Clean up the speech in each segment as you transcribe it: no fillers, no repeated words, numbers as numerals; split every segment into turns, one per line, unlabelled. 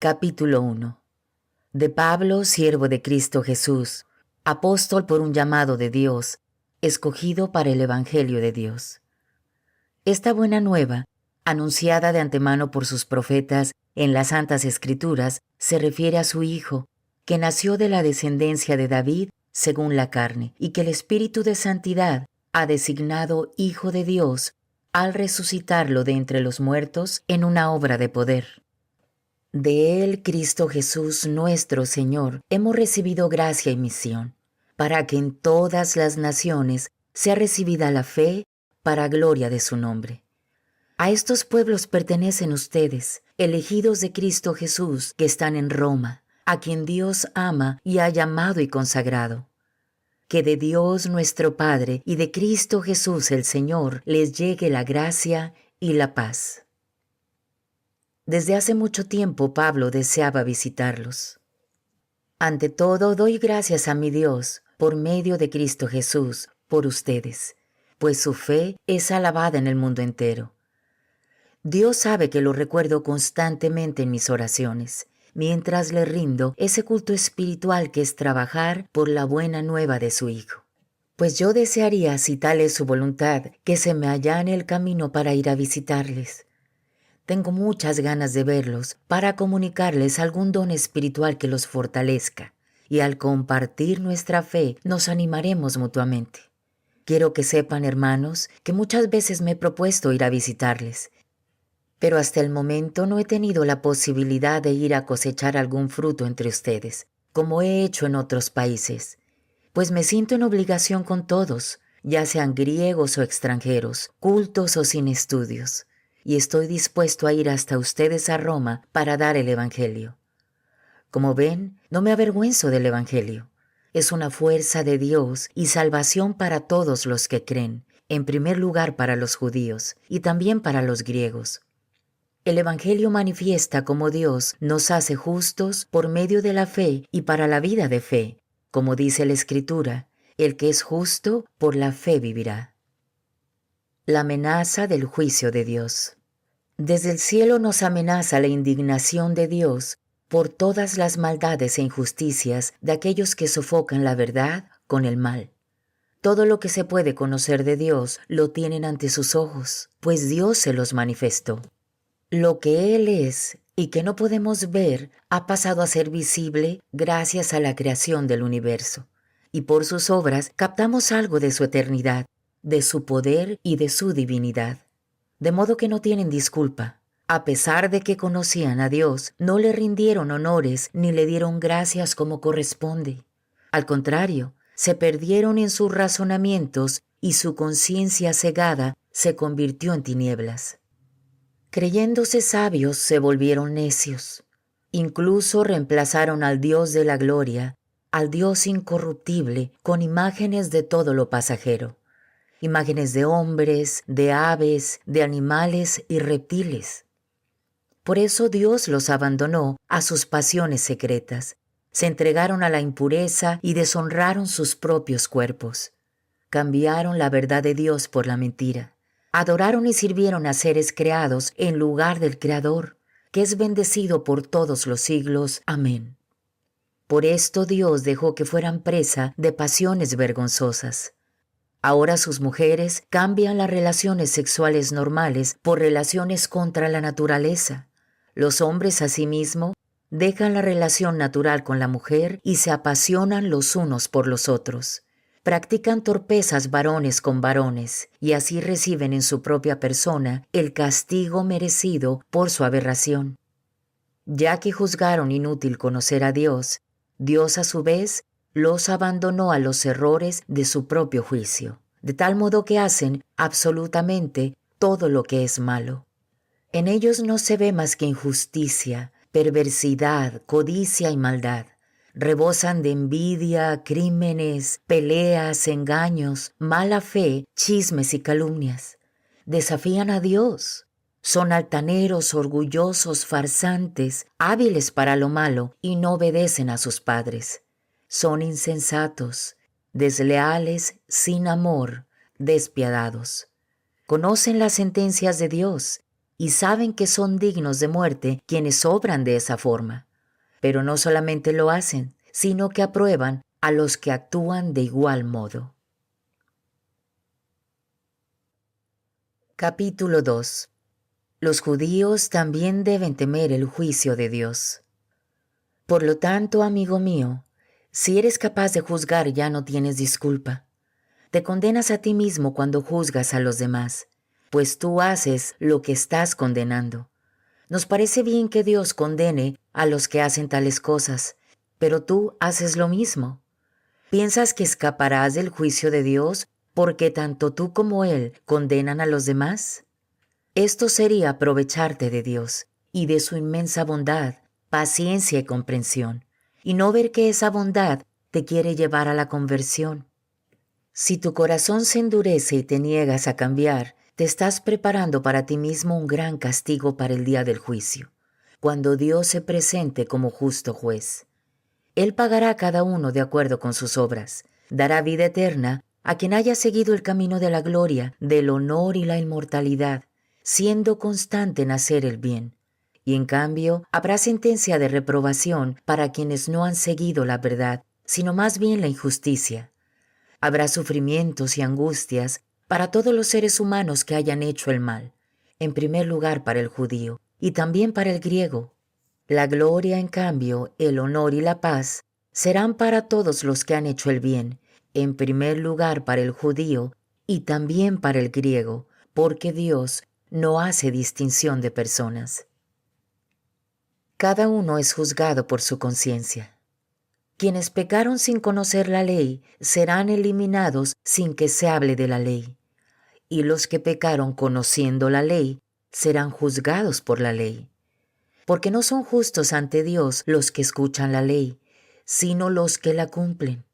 Capítulo 1. De Pablo, siervo de Cristo Jesús, apóstol por un llamado de Dios, escogido para el Evangelio de Dios. Esta buena nueva, anunciada de antemano por sus profetas en las Santas Escrituras, se refiere a su Hijo, que nació de la descendencia de David según la carne, y que el Espíritu de Santidad ha designado Hijo de Dios al resucitarlo de entre los muertos en una obra de poder. De Él, Cristo Jesús, nuestro Señor, hemos recibido gracia y misión, para que en todas las naciones sea recibida la fe para gloria de su nombre. A estos pueblos pertenecen ustedes, elegidos de Cristo Jesús, que están en Roma, a quien Dios ama y ha llamado y consagrado. Que de Dios nuestro Padre y de Cristo Jesús el Señor les llegue la gracia y la paz. Desde hace mucho tiempo Pablo deseaba visitarlos. Ante todo, doy gracias a mi Dios, por medio de Cristo Jesús, por ustedes, pues su fe es alabada en el mundo entero. Dios sabe que lo recuerdo constantemente en mis oraciones, mientras le rindo ese culto espiritual que es trabajar por la buena nueva de su Hijo. Pues yo desearía, si tal es su voluntad, que se me allane el camino para ir a visitarles. Tengo muchas ganas de verlos para comunicarles algún don espiritual que los fortalezca, y al compartir nuestra fe nos animaremos mutuamente. Quiero que sepan, hermanos, que muchas veces me he propuesto ir a visitarles, pero hasta el momento no he tenido la posibilidad de ir a cosechar algún fruto entre ustedes, como he hecho en otros países, pues me siento en obligación con todos, ya sean griegos o extranjeros, cultos o sin estudios, y estoy dispuesto a ir hasta ustedes a Roma para dar el Evangelio. Como ven, no me avergüenzo del Evangelio. Es una fuerza de Dios y salvación para todos los que creen, en primer lugar para los judíos y también para los griegos. El Evangelio manifiesta cómo Dios nos hace justos por medio de la fe y para la vida de fe. Como dice la Escritura, el que es justo por la fe vivirá. La amenaza del juicio de Dios. Desde el cielo nos amenaza la indignación de Dios por todas las maldades e injusticias de aquellos que sofocan la verdad con el mal. Todo lo que se puede conocer de Dios lo tienen ante sus ojos, pues Dios se los manifestó. Lo que Él es y que no podemos ver ha pasado a ser visible gracias a la creación del universo, y por sus obras captamos algo de su eternidad, de su poder y de su divinidad. De modo que no tienen disculpa. A pesar de que conocían a Dios, no le rindieron honores ni le dieron gracias como corresponde. Al contrario, se perdieron en sus razonamientos y su conciencia cegada se convirtió en tinieblas. Creyéndose sabios, se volvieron necios. Incluso reemplazaron al Dios de la gloria, al Dios incorruptible, con imágenes de todo lo pasajero. Imágenes de hombres, de aves, de animales y reptiles. Por eso Dios los abandonó a sus pasiones secretas. Se entregaron a la impureza y deshonraron sus propios cuerpos. Cambiaron la verdad de Dios por la mentira. Adoraron y sirvieron a seres creados en lugar del Creador, que es bendecido por todos los siglos. Amén. Por esto Dios dejó que fueran presa de pasiones vergonzosas. Ahora sus mujeres cambian las relaciones sexuales normales por relaciones contra la naturaleza. Los hombres, asimismo, dejan la relación natural con la mujer y se apasionan los unos por los otros. Practican torpezas varones con varones y así reciben en su propia persona el castigo merecido por su aberración. Ya que juzgaron inútil conocer a Dios, Dios a su vez los abandonó a los errores de su propio juicio, de tal modo que hacen absolutamente todo lo que es malo. En ellos no se ve más que injusticia, perversidad, codicia y maldad. Rebosan de envidia, crímenes, peleas, engaños, mala fe, chismes y calumnias. Desafían a Dios. Son altaneros, orgullosos, farsantes, hábiles para lo malo y no obedecen a sus padres. Son insensatos, desleales, sin amor, despiadados. Conocen las sentencias de Dios y saben que son dignos de muerte quienes obran de esa forma. Pero no solamente lo hacen, sino que aprueban a los que actúan de igual modo. Capítulo 2. Los judíos también deben temer el juicio de Dios. Por lo tanto, amigo mío, si eres capaz de juzgar ya no tienes disculpa. Te condenas a ti mismo cuando juzgas a los demás, pues tú haces lo que estás condenando. Nos parece bien que Dios condene a los que hacen tales cosas, pero tú haces lo mismo. ¿Piensas que escaparás del juicio de Dios porque tanto tú como Él condenan a los demás? Esto sería aprovecharte de Dios y de su inmensa bondad, paciencia y comprensión, y no ver que esa bondad te quiere llevar a la conversión. Si tu corazón se endurece y te niegas a cambiar, te estás preparando para ti mismo un gran castigo para el día del juicio, cuando Dios se presente como justo juez. Él pagará a cada uno de acuerdo con sus obras, dará vida eterna a quien haya seguido el camino de la gloria, del honor y la inmortalidad, siendo constante en hacer el bien. Y en cambio, habrá sentencia de reprobación para quienes no han seguido la verdad, sino más bien la injusticia. Habrá sufrimientos y angustias para todos los seres humanos que hayan hecho el mal, en primer lugar para el judío y también para el griego. La gloria, en cambio, el honor y la paz serán para todos los que han hecho el bien, en primer lugar para el judío y también para el griego, porque Dios no hace distinción de personas. Cada uno es juzgado por su conciencia. Quienes pecaron sin conocer la ley serán eliminados sin que se hable de la ley, y los que pecaron conociendo la ley serán juzgados por la ley. Porque no son justos ante Dios los que escuchan la ley, sino los que la cumplen.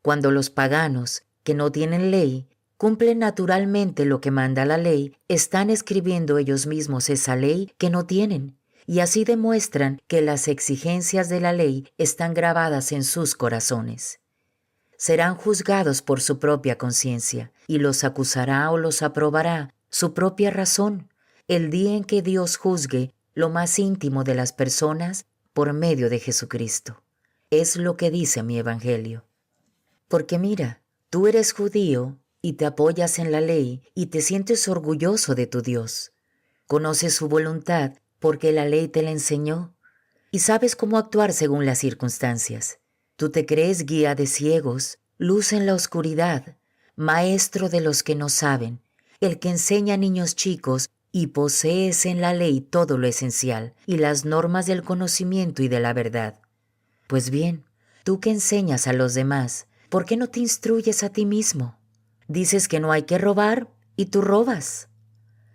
Cuando los paganos, que no tienen ley, cumplen naturalmente lo que manda la ley, están escribiendo ellos mismos esa ley que no tienen, y así demuestran que las exigencias de la ley están grabadas en sus corazones. Serán juzgados por su propia conciencia, y los acusará o los aprobará su propia razón, el día en que Dios juzgue lo más íntimo de las personas por medio de Jesucristo. Es lo que dice mi Evangelio. Porque mira, tú eres judío y te apoyas en la ley y te sientes orgulloso de tu Dios. Conoces su voluntad porque la ley te la enseñó y sabes cómo actuar según las circunstancias. Tú te crees guía de ciegos, luz en la oscuridad, maestro de los que no saben, el que enseña a niños chicos y posees en la ley todo lo esencial y las normas del conocimiento y de la verdad. Pues bien, tú que enseñas a los demás, ¿por qué no te instruyes a ti mismo? Dices que no hay que robar y tú robas.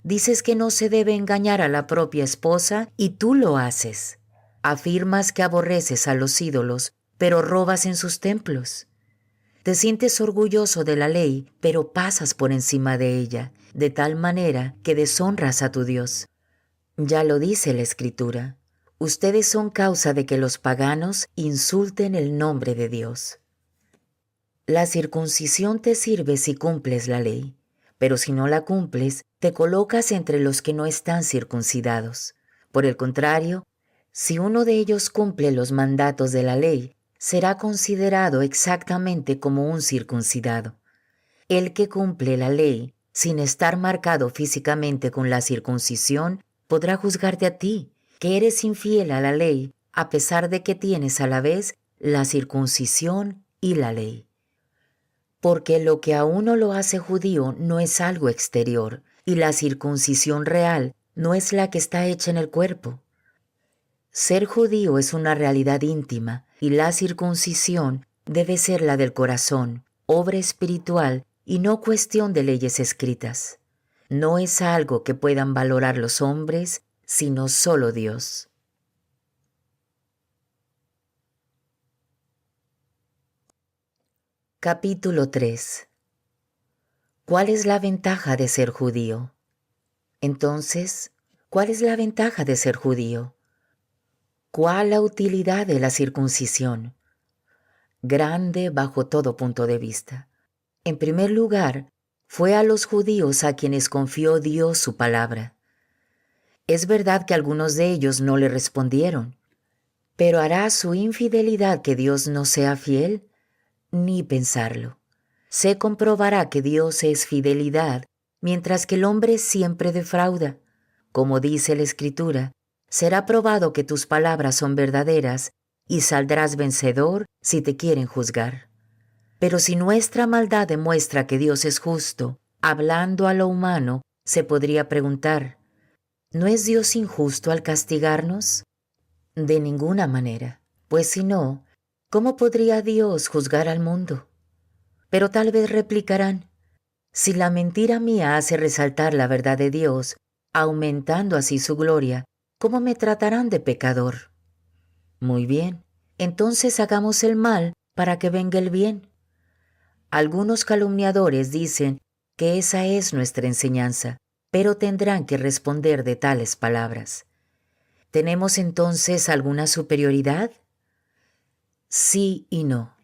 Dices que no se debe engañar a la propia esposa y tú lo haces. Afirmas que aborreces a los ídolos, pero robas en sus templos. Te sientes orgulloso de la ley, pero pasas por encima de ella, de tal manera que deshonras a tu Dios. Ya lo dice la Escritura. Ustedes son causa de que los paganos insulten el nombre de Dios. La circuncisión te sirve si cumples la ley, pero si no la cumples, te colocas entre los que no están circuncidados. Por el contrario, si uno de ellos cumple los mandatos de la ley, será considerado exactamente como un circuncidado. El que cumple la ley, sin estar marcado físicamente con la circuncisión, podrá juzgarte a ti, que eres infiel a la ley, a pesar de que tienes a la vez la circuncisión y la ley. Porque lo que a uno lo hace judío no es algo exterior, y la circuncisión real no es la que está hecha en el cuerpo. Ser judío es una realidad íntima, y la circuncisión debe ser la del corazón, obra espiritual y no cuestión de leyes escritas. No es algo que puedan valorar los hombres, sino solo Dios. Capítulo 3. ¿Cuál es la ventaja de ser judío? Entonces, ¿cuál es la ventaja de ser judío? ¿Cuál la utilidad de la circuncisión? Grande bajo todo punto de vista. En primer lugar, fue a los judíos a quienes confió Dios su palabra. Es verdad que algunos de ellos no le respondieron, pero ¿hará su infidelidad que Dios no sea fiel? Ni pensarlo. Se comprobará que Dios es fidelidad, mientras que el hombre siempre defrauda. Como dice la Escritura, será probado que tus palabras son verdaderas y saldrás vencedor si te quieren juzgar. Pero si nuestra maldad demuestra que Dios es justo, hablando a lo humano, se podría preguntar, ¿no es Dios injusto al castigarnos? De ninguna manera, pues si no, ¿cómo podría Dios juzgar al mundo? Pero tal vez replicarán, si la mentira mía hace resaltar la verdad de Dios, aumentando así su gloria, ¿cómo me tratarán de pecador? Muy bien, entonces hagamos el mal para que venga el bien. Algunos calumniadores dicen que esa es nuestra enseñanza, pero tendrán que responder de tales palabras. ¿Tenemos entonces alguna superioridad? Sí y no.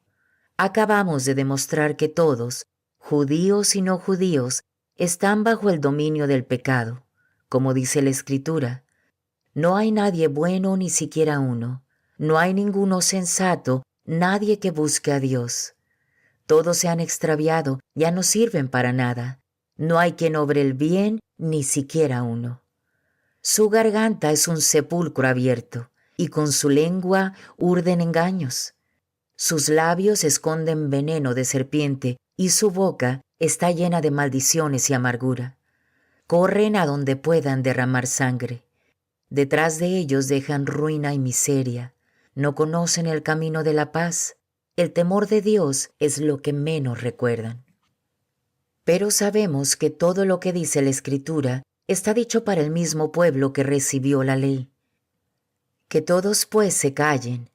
Acabamos de demostrar que todos, judíos y no judíos, están bajo el dominio del pecado. Como dice la Escritura, no hay nadie bueno ni siquiera uno, no hay ninguno sensato, nadie que busque a Dios. Todos se han extraviado, ya no sirven para nada. No hay quien obre el bien, ni siquiera uno. Su garganta es un sepulcro abierto, y con su lengua urden engaños. Sus labios esconden veneno de serpiente, y su boca está llena de maldiciones y amargura. Corren a donde puedan derramar sangre. Detrás de ellos dejan ruina y miseria. No conocen el camino de la paz. El temor de Dios es lo que menos recuerdan. Pero sabemos que todo lo que dice la Escritura está dicho para el mismo pueblo que recibió la ley. Que todos pues se callen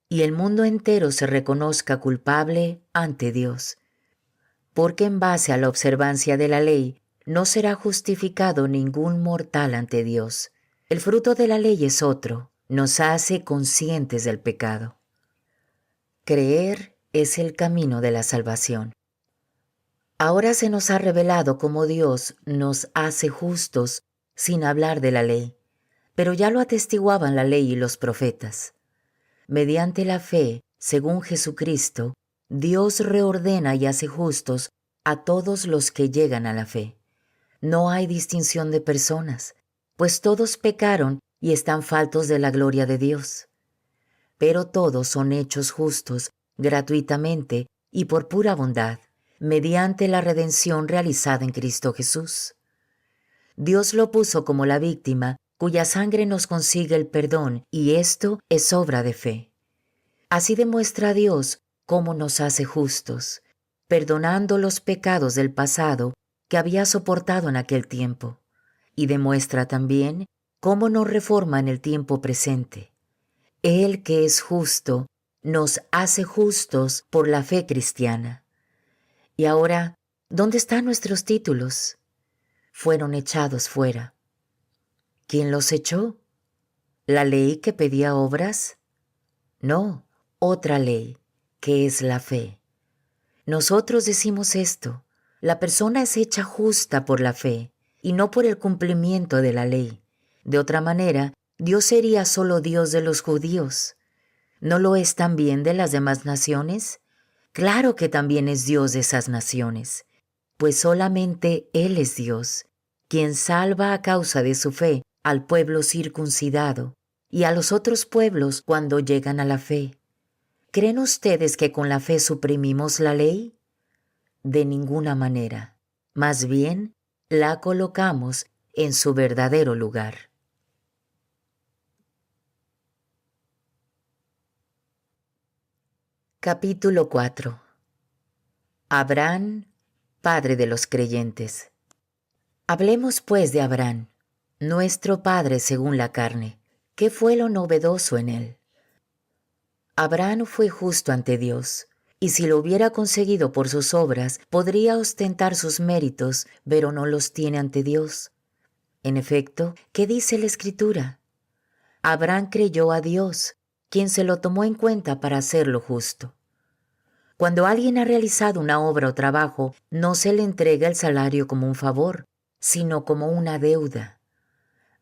y el mundo entero se reconozca culpable ante Dios. Porque en base a la observancia de la ley no será justificado ningún mortal ante Dios. El fruto de la ley es otro, nos hace conscientes del pecado. Creer es el camino de la salvación. Ahora se nos ha revelado cómo Dios nos hace justos sin hablar de la ley, pero ya lo atestiguaban la ley y los profetas. Mediante la fe, según Jesucristo, Dios reordena y hace justos a todos los que llegan a la fe. No hay distinción de personas, pues todos pecaron y están faltos de la gloria de Dios. Pero todos son hechos justos gratuitamente y por pura bondad, mediante la redención realizada en Cristo Jesús. Dios lo puso como la víctima cuya sangre nos consigue el perdón, y esto es obra de fe. Así demuestra Dios cómo nos hace justos, perdonando los pecados del pasado que había soportado en aquel tiempo, y demuestra también cómo nos reforma en el tiempo presente. Él que es justo, nos hace justos por la fe cristiana. Y ahora, ¿dónde están nuestros títulos? Fueron echados fuera. ¿Quién los echó? ¿La ley que pedía obras? No, otra ley, que es la fe. Nosotros decimos esto: la persona es hecha justa por la fe y no por el cumplimiento de la ley. De otra manera, Dios sería solo Dios de los judíos. ¿No lo es también de las demás naciones? Claro que también es Dios de esas naciones, pues solamente Él es Dios, quien salva a causa de su fe al pueblo circuncidado y a los otros pueblos cuando llegan a la fe. ¿Creen ustedes que con la fe suprimimos la ley? De ninguna manera. Más bien, la colocamos en su verdadero lugar. Capítulo 4. Abraham, padre de los creyentes. Hablemos pues de Abraham, nuestro padre según la carne. ¿Qué fue lo novedoso en él? Abraham fue justo ante Dios, y si lo hubiera conseguido por sus obras, podría ostentar sus méritos, pero no los tiene ante Dios. En efecto, ¿qué dice la Escritura? Abraham creyó a Dios, quien se lo tomó en cuenta para hacerlo justo. Cuando alguien ha realizado una obra o trabajo, no se le entrega el salario como un favor, sino como una deuda.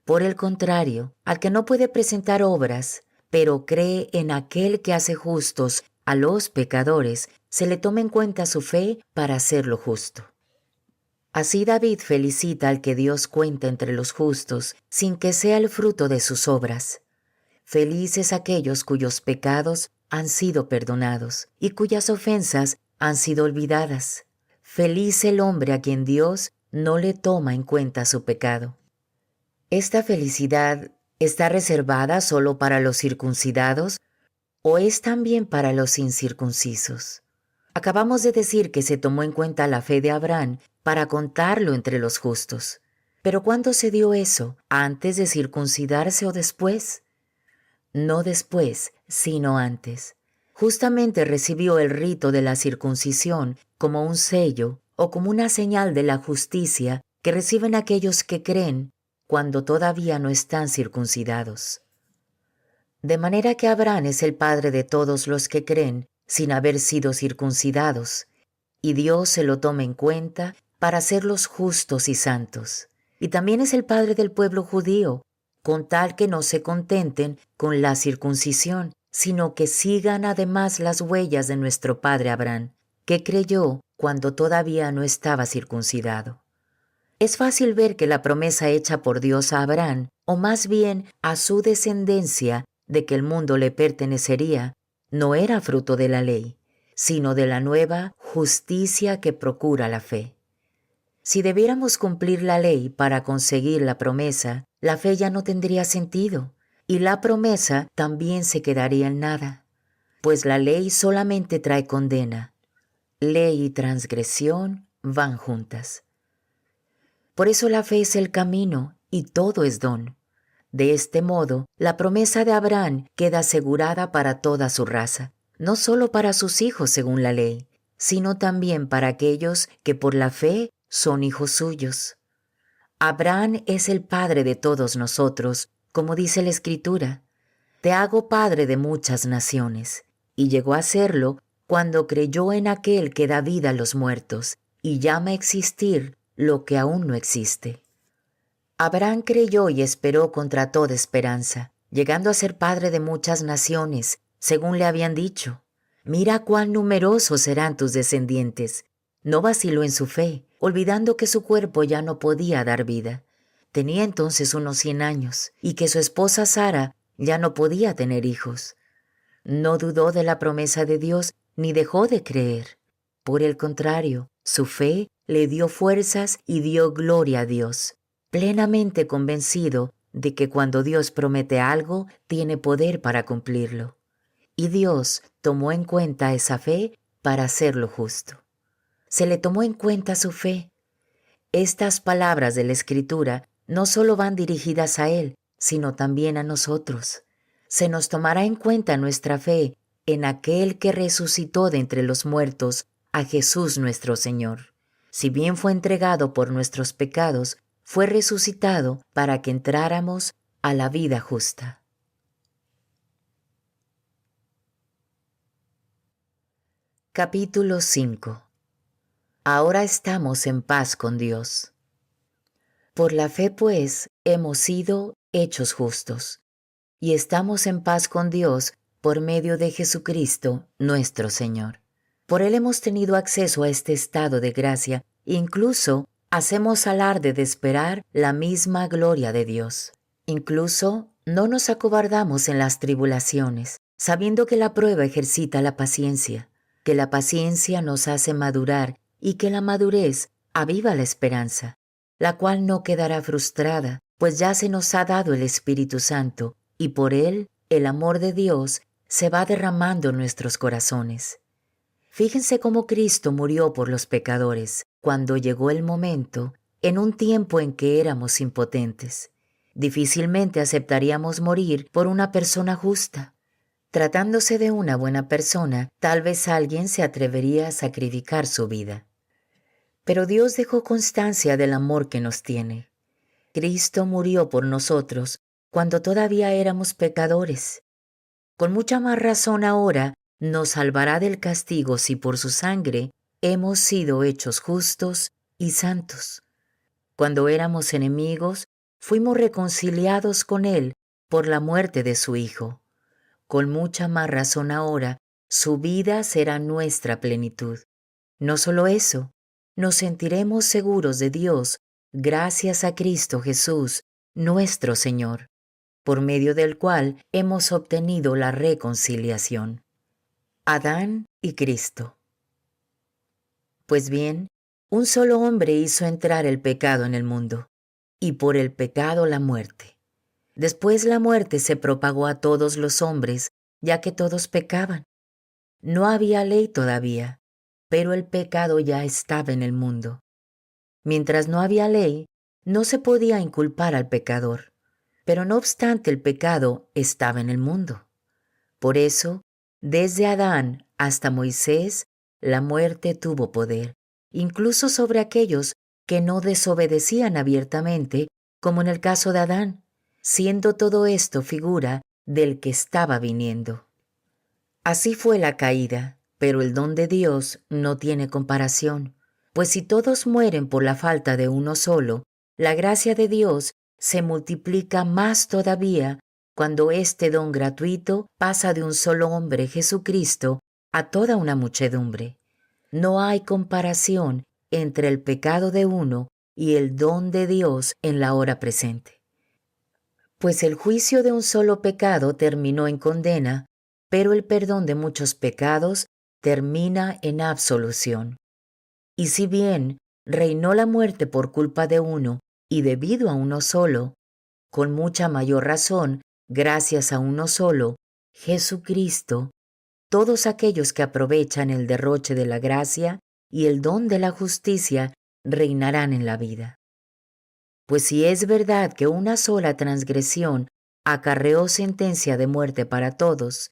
Por el contrario, al que no puede presentar obras, pero cree en aquel que hace justos a los pecadores, se le toma en cuenta su fe para hacerlo justo. Así David felicita al que Dios cuenta entre los justos, sin que sea el fruto de sus obras. Felices aquellos cuyos pecados han sido perdonados y cuyas ofensas han sido olvidadas. Feliz el hombre a quien Dios no le toma en cuenta su pecado. ¿Esta felicidad está reservada solo para los circuncidados o es también para los incircuncisos? Acabamos de decir que se tomó en cuenta la fe de Abraham para contarlo entre los justos. ¿Pero cuándo se dio eso? ¿Antes de circuncidarse o después? No después, sino antes. Justamente recibió el rito de la circuncisión como un sello o como una señal de la justicia que reciben aquellos que creen cuando todavía no están circuncidados. De manera que Abraham es el padre de todos los que creen sin haber sido circuncidados, y Dios se lo toma en cuenta para hacerlos justos y santos. Y también es el padre del pueblo judío, con tal que no se contenten con la circuncisión, sino que sigan además las huellas de nuestro padre Abraham, que creyó cuando todavía no estaba circuncidado. Es fácil ver que la promesa hecha por Dios a Abraham, o más bien a su descendencia, de que el mundo le pertenecería, no era fruto de la ley, sino de la nueva justicia que procura la fe. Si debiéramos cumplir la ley para conseguir la promesa, la fe ya no tendría sentido, y la promesa también se quedaría en nada, pues la ley solamente trae condena. Ley y transgresión van juntas. Por eso la fe es el camino y todo es don. De este modo, la promesa de Abraham queda asegurada para toda su raza, no solo para sus hijos según la ley, sino también para aquellos que por la fe son hijos suyos. Abraham es el padre de todos nosotros, como dice la Escritura. Te hago padre de muchas naciones. Y llegó a serlo cuando creyó en aquel que da vida a los muertos y llama a existir lo que aún no existe. Abraham creyó y esperó contra toda esperanza, llegando a ser padre de muchas naciones, según le habían dicho. Mira cuán numerosos serán tus descendientes. No vaciló en su fe, olvidando que su cuerpo ya no podía dar vida. Tenía entonces unos 100 años, y que su esposa Sara ya no podía tener hijos. No dudó de la promesa de Dios, ni dejó de creer. Por el contrario, su fe le dio fuerzas y dio gloria a Dios, plenamente convencido de que cuando Dios promete algo, tiene poder para cumplirlo. Y Dios tomó en cuenta esa fe para hacerlo justo. Se le tomó en cuenta su fe. Estas palabras de la Escritura no solo van dirigidas a Él, sino también a nosotros. Se nos tomará en cuenta nuestra fe en aquel que resucitó de entre los muertos, a Jesús nuestro Señor. Si bien fue entregado por nuestros pecados, fue resucitado para que entráramos a la vida justa. Capítulo 5. Ahora estamos en paz con Dios. Por la fe, pues, hemos sido hechos justos, y estamos en paz con Dios por medio de Jesucristo, nuestro Señor. Por Él hemos tenido acceso a este estado de gracia, incluso hacemos alarde de esperar la misma gloria de Dios. Incluso no nos acobardamos en las tribulaciones, sabiendo que la prueba ejercita la paciencia, que la paciencia nos hace madurar y que la madurez aviva la esperanza, la cual no quedará frustrada, pues ya se nos ha dado el Espíritu Santo, y por Él el amor de Dios se va derramando en nuestros corazones. Fíjense cómo Cristo murió por los pecadores cuando llegó el momento, en un tiempo en que éramos impotentes. Difícilmente aceptaríamos morir por una persona justa. Tratándose de una buena persona, tal vez alguien se atrevería a sacrificar su vida. Pero Dios dejó constancia del amor que nos tiene. Cristo murió por nosotros cuando todavía éramos pecadores. Con mucha más razón ahora nos salvará del castigo si por su sangre hemos sido hechos justos y santos. Cuando éramos enemigos, fuimos reconciliados con Él por la muerte de su Hijo. Con mucha más razón ahora, su vida será nuestra plenitud. No solo eso, nos sentiremos seguros de Dios gracias a Cristo Jesús, nuestro Señor, por medio del cual hemos obtenido la reconciliación. Adán y Cristo. Pues bien, un solo hombre hizo entrar el pecado en el mundo, y por el pecado la muerte. Después la muerte se propagó a todos los hombres, ya que todos pecaban. No había ley todavía, pero el pecado ya estaba en el mundo. Mientras no había ley, no se podía inculpar al pecador, pero no obstante el pecado estaba en el mundo. Por eso, desde Adán hasta Moisés, la muerte tuvo poder, incluso sobre aquellos que no desobedecían abiertamente, como en el caso de Adán, siendo todo esto figura del que estaba viniendo. Así fue la caída, pero el don de Dios no tiene comparación, pues si todos mueren por la falta de uno solo, la gracia de Dios se multiplica más todavía cuando este don gratuito pasa de un solo hombre, Jesucristo, a toda una muchedumbre. No hay comparación entre el pecado de uno y el don de Dios en la hora presente. Pues el juicio de un solo pecado terminó en condena, pero el perdón de muchos pecados termina en absolución. Y si bien reinó la muerte por culpa de uno y debido a uno solo, con mucha mayor razón, gracias a uno solo, Jesucristo, todos aquellos que aprovechan el derroche de la gracia y el don de la justicia reinarán en la vida. Pues si es verdad que una sola transgresión acarreó sentencia de muerte para todos,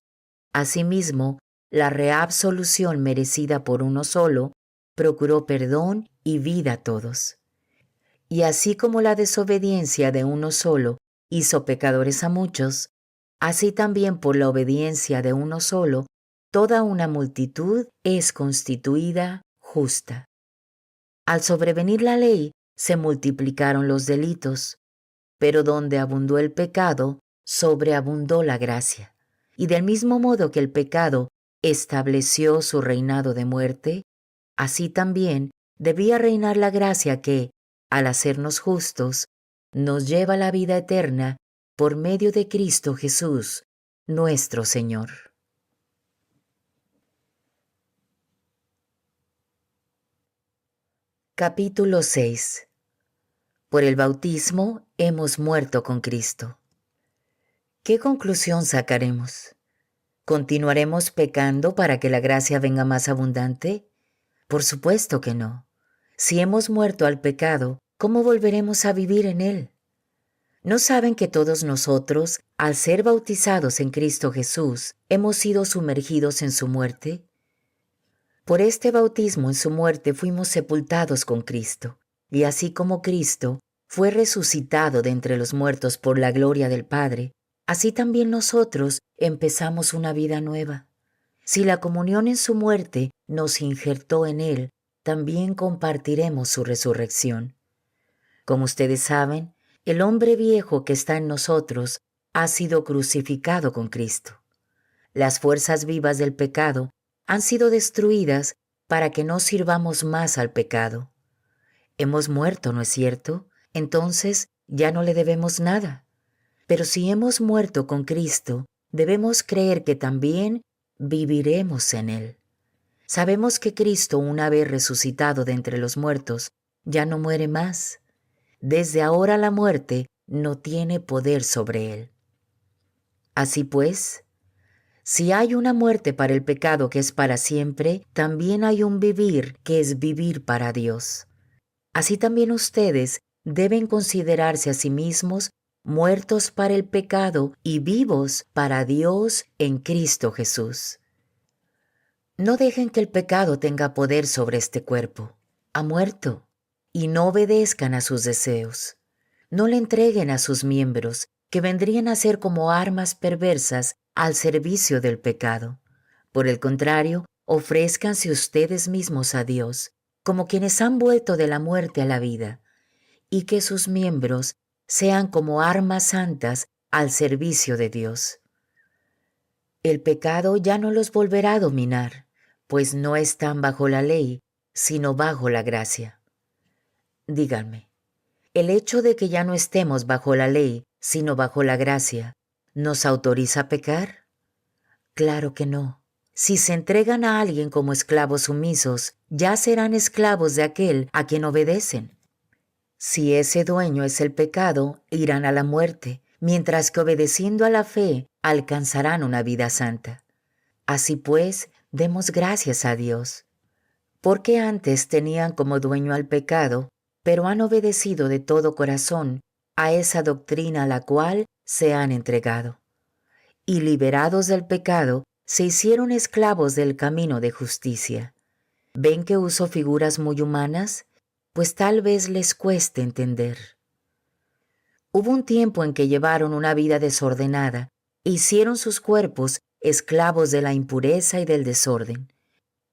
asimismo, la reabsolución merecida por uno solo procuró perdón y vida a todos. Y así como la desobediencia de uno solo hizo pecadores a muchos, así también por la obediencia de uno solo, toda una multitud es constituida justa. Al sobrevenir la ley, se multiplicaron los delitos, pero donde abundó el pecado, sobreabundó la gracia. Y del mismo modo que el pecado estableció su reinado de muerte, así también debía reinar la gracia que, al hacernos justos, nos lleva a la vida eterna por medio de Cristo Jesús, nuestro Señor. Capítulo 6. Por el bautismo hemos muerto con Cristo. ¿Qué conclusión sacaremos? ¿Continuaremos pecando para que la gracia venga más abundante? Por supuesto que no. Si hemos muerto al pecado, ¿cómo volveremos a vivir en él? ¿No saben que todos nosotros, al ser bautizados en Cristo Jesús, hemos sido sumergidos en su muerte? Por este bautismo en su muerte fuimos sepultados con Cristo, y así como Cristo fue resucitado de entre los muertos por la gloria del Padre, así también nosotros empezamos una vida nueva. Si la comunión en su muerte nos injertó en Él, también compartiremos su resurrección. Como ustedes saben, el hombre viejo que está en nosotros ha sido crucificado con Cristo. Las fuerzas vivas del pecado han sido destruidas para que no sirvamos más al pecado. Hemos muerto, ¿no es cierto? Entonces ya no le debemos nada. Pero si hemos muerto con Cristo, debemos creer que también viviremos en Él. Sabemos que Cristo, una vez resucitado de entre los muertos, ya no muere más. Desde ahora la muerte no tiene poder sobre Él. Así pues, si hay una muerte para el pecado que es para siempre, también hay un vivir que es vivir para Dios. Así también ustedes deben considerarse a sí mismos muertos para el pecado y vivos para Dios en Cristo Jesús. No dejen que el pecado tenga poder sobre este cuerpo. Ha muerto. Y no obedezcan a sus deseos. No le entreguen a sus miembros, que vendrían a ser como armas perversas al servicio del pecado. Por el contrario, ofrézcanse ustedes mismos a Dios, como quienes han vuelto de la muerte a la vida, y que sus miembros sean como armas santas al servicio de Dios. El pecado ya no los volverá a dominar, pues no están bajo la ley, sino bajo la gracia. Díganme, ¿el hecho de que ya no estemos bajo la ley, sino bajo la gracia, nos autoriza a pecar? Claro que no. Si se entregan a alguien como esclavos sumisos, ya serán esclavos de aquel a quien obedecen. Si ese dueño es el pecado, irán a la muerte, mientras que obedeciendo a la fe alcanzarán una vida santa. Así pues, demos gracias a Dios, porque antes tenían como dueño al pecado, pero han obedecido de todo corazón a esa doctrina a la cual se han entregado. Y liberados del pecado, se hicieron esclavos del camino de justicia. ¿Ven que uso figuras muy humanas? Pues tal vez les cueste entender. Hubo un tiempo en que llevaron una vida desordenada e hicieron sus cuerpos esclavos de la impureza y del desorden.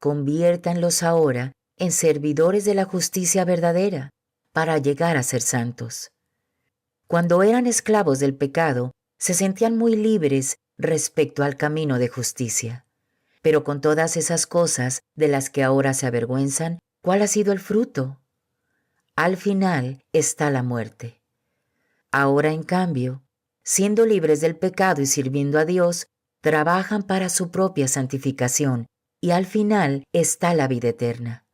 Conviértanlos ahora en servidores de la justicia verdadera para llegar a ser santos. Cuando eran esclavos del pecado, se sentían muy libres respecto al camino de justicia. Pero con todas esas cosas de las que ahora se avergüenzan, ¿cuál ha sido el fruto? Al final está la muerte. Ahora, en cambio, siendo libres del pecado y sirviendo a Dios, trabajan para su propia santificación y al final está la vida eterna.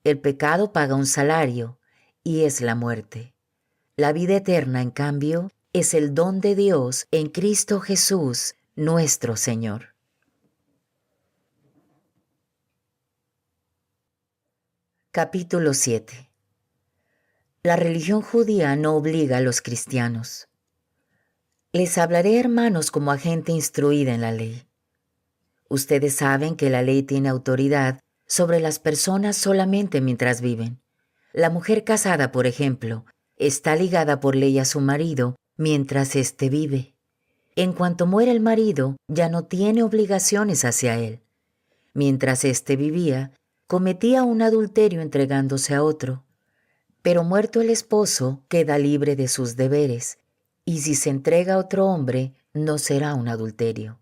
El pecado paga un salario y es la muerte. La vida eterna, en cambio, es el don de Dios en Cristo Jesús, nuestro Señor. Capítulo 7. La religión judía no obliga a los cristianos. Les hablaré, hermanos, como a gente instruida en la ley. Ustedes saben que la ley tiene autoridad sobre las personas solamente mientras viven. La mujer casada, por ejemplo, está ligada por ley a su marido mientras éste vive. En cuanto muere el marido, ya no tiene obligaciones hacia él. Mientras éste vivía, cometía un adulterio entregándose a otro. Pero muerto el esposo, queda libre de sus deberes, y si se entrega a otro hombre, no será un adulterio.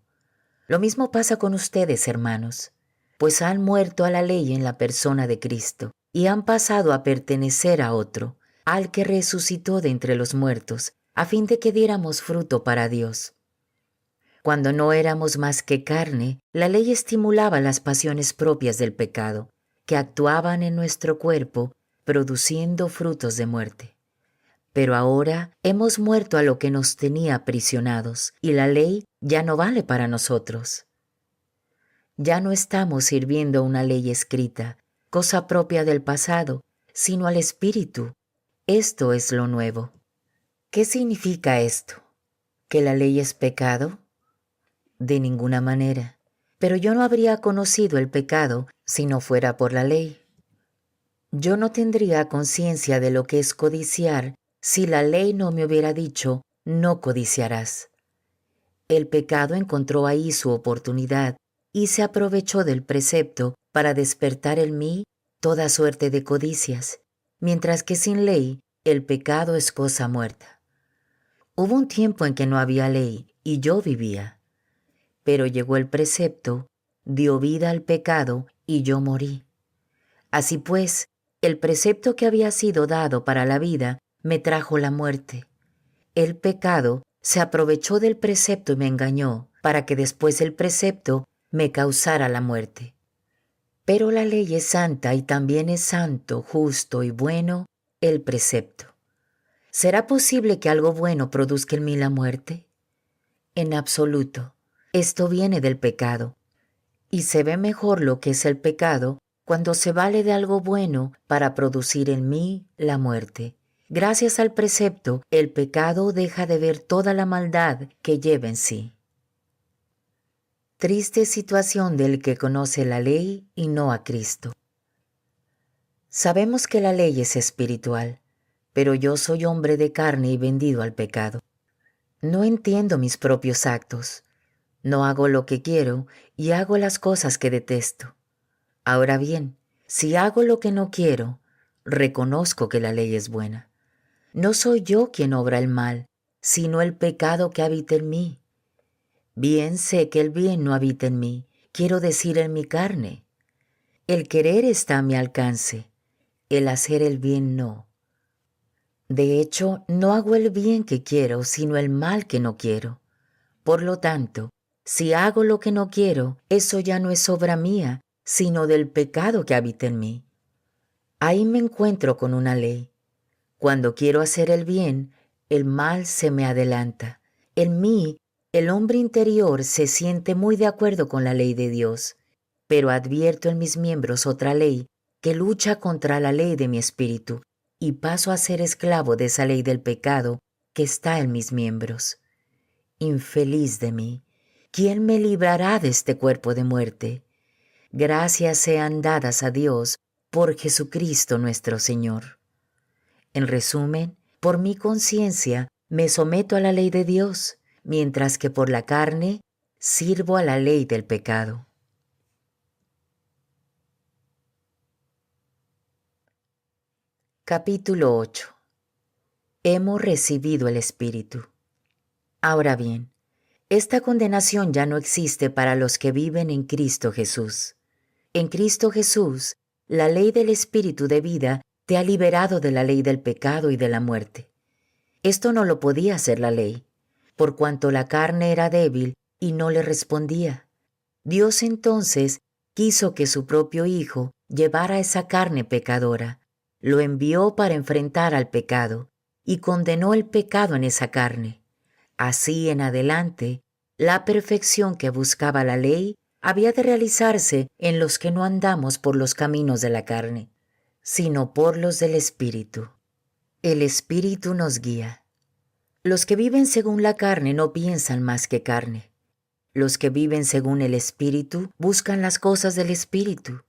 Lo mismo pasa con ustedes, hermanos, pues han muerto a la ley en la persona de Cristo, y han pasado a pertenecer a otro, al que resucitó de entre los muertos, a fin de que diéramos fruto para Dios. Cuando no éramos más que carne, la ley estimulaba las pasiones propias del pecado, que actuaban en nuestro cuerpo, produciendo frutos de muerte. Pero ahora hemos muerto a lo que nos tenía aprisionados, y la ley ya no vale para nosotros. Ya no estamos sirviendo a una ley escrita, cosa propia del pasado, sino al Espíritu. Esto es lo nuevo. ¿Qué significa esto? ¿Que la ley es pecado? De ninguna manera. Pero yo no habría conocido el pecado si no fuera por la ley. Yo no tendría conciencia de lo que es codiciar si la ley no me hubiera dicho, no codiciarás. El pecado encontró ahí su oportunidad y se aprovechó del precepto para despertar en mí toda suerte de codicias, mientras que sin ley el pecado es cosa muerta. Hubo un tiempo en que no había ley y yo vivía, pero llegó el precepto, dio vida al pecado y yo morí. Así pues, el precepto que había sido dado para la vida me trajo la muerte. El pecado se aprovechó del precepto y me engañó, para que después el precepto me causara la muerte. Pero la ley es santa y también es santo, justo y bueno el precepto. ¿Será posible que algo bueno produzca en mí la muerte? En absoluto. Esto viene del pecado. Y se ve mejor lo que es el pecado cuando se vale de algo bueno para producir en mí la muerte. Gracias al precepto, el pecado deja de ver toda la maldad que lleva en sí. Triste situación del que conoce la ley y no a Cristo. Sabemos que la ley es espiritual, pero yo soy hombre de carne y vendido al pecado. No entiendo mis propios actos. No hago lo que quiero y hago las cosas que detesto. Ahora bien, si hago lo que no quiero, reconozco que la ley es buena. No soy yo quien obra el mal, sino el pecado que habita en mí. Bien sé que el bien no habita en mí, quiero decir en mi carne. El querer está a mi alcance, el hacer el bien no. De hecho, no hago el bien que quiero, sino el mal que no quiero. Por lo tanto, si hago lo que no quiero, eso ya no es obra mía, sino del pecado que habita en mí. Ahí me encuentro con una ley. Cuando quiero hacer el bien, el mal se me adelanta. En mí, el hombre interior se siente muy de acuerdo con la ley de Dios, pero advierto en mis miembros otra ley que lucha contra la ley de mi espíritu, y paso a ser esclavo de esa ley del pecado que está en mis miembros. Infeliz de mí, ¿quién me librará de este cuerpo de muerte? Gracias sean dadas a Dios por Jesucristo nuestro Señor. En resumen, por mi conciencia me someto a la ley de Dios, mientras que por la carne sirvo a la ley del pecado. Capítulo 8. Hemos recibido el Espíritu. Ahora bien, esta condenación ya no existe para los que viven en Cristo Jesús. En Cristo Jesús, la ley del Espíritu de vida te ha liberado de la ley del pecado y de la muerte. Esto no lo podía hacer la ley, por cuanto la carne era débil y no le respondía. Dios entonces quiso que su propio Hijo llevara esa carne pecadora, lo envió para enfrentar al pecado y condenó el pecado en esa carne. Así en adelante, la perfección que buscaba la ley había de realizarse en los que no andamos por los caminos de la carne, sino por los del Espíritu. El Espíritu nos guía. Los que viven según la carne no piensan más que carne. Los que viven según el Espíritu buscan las cosas del Espíritu.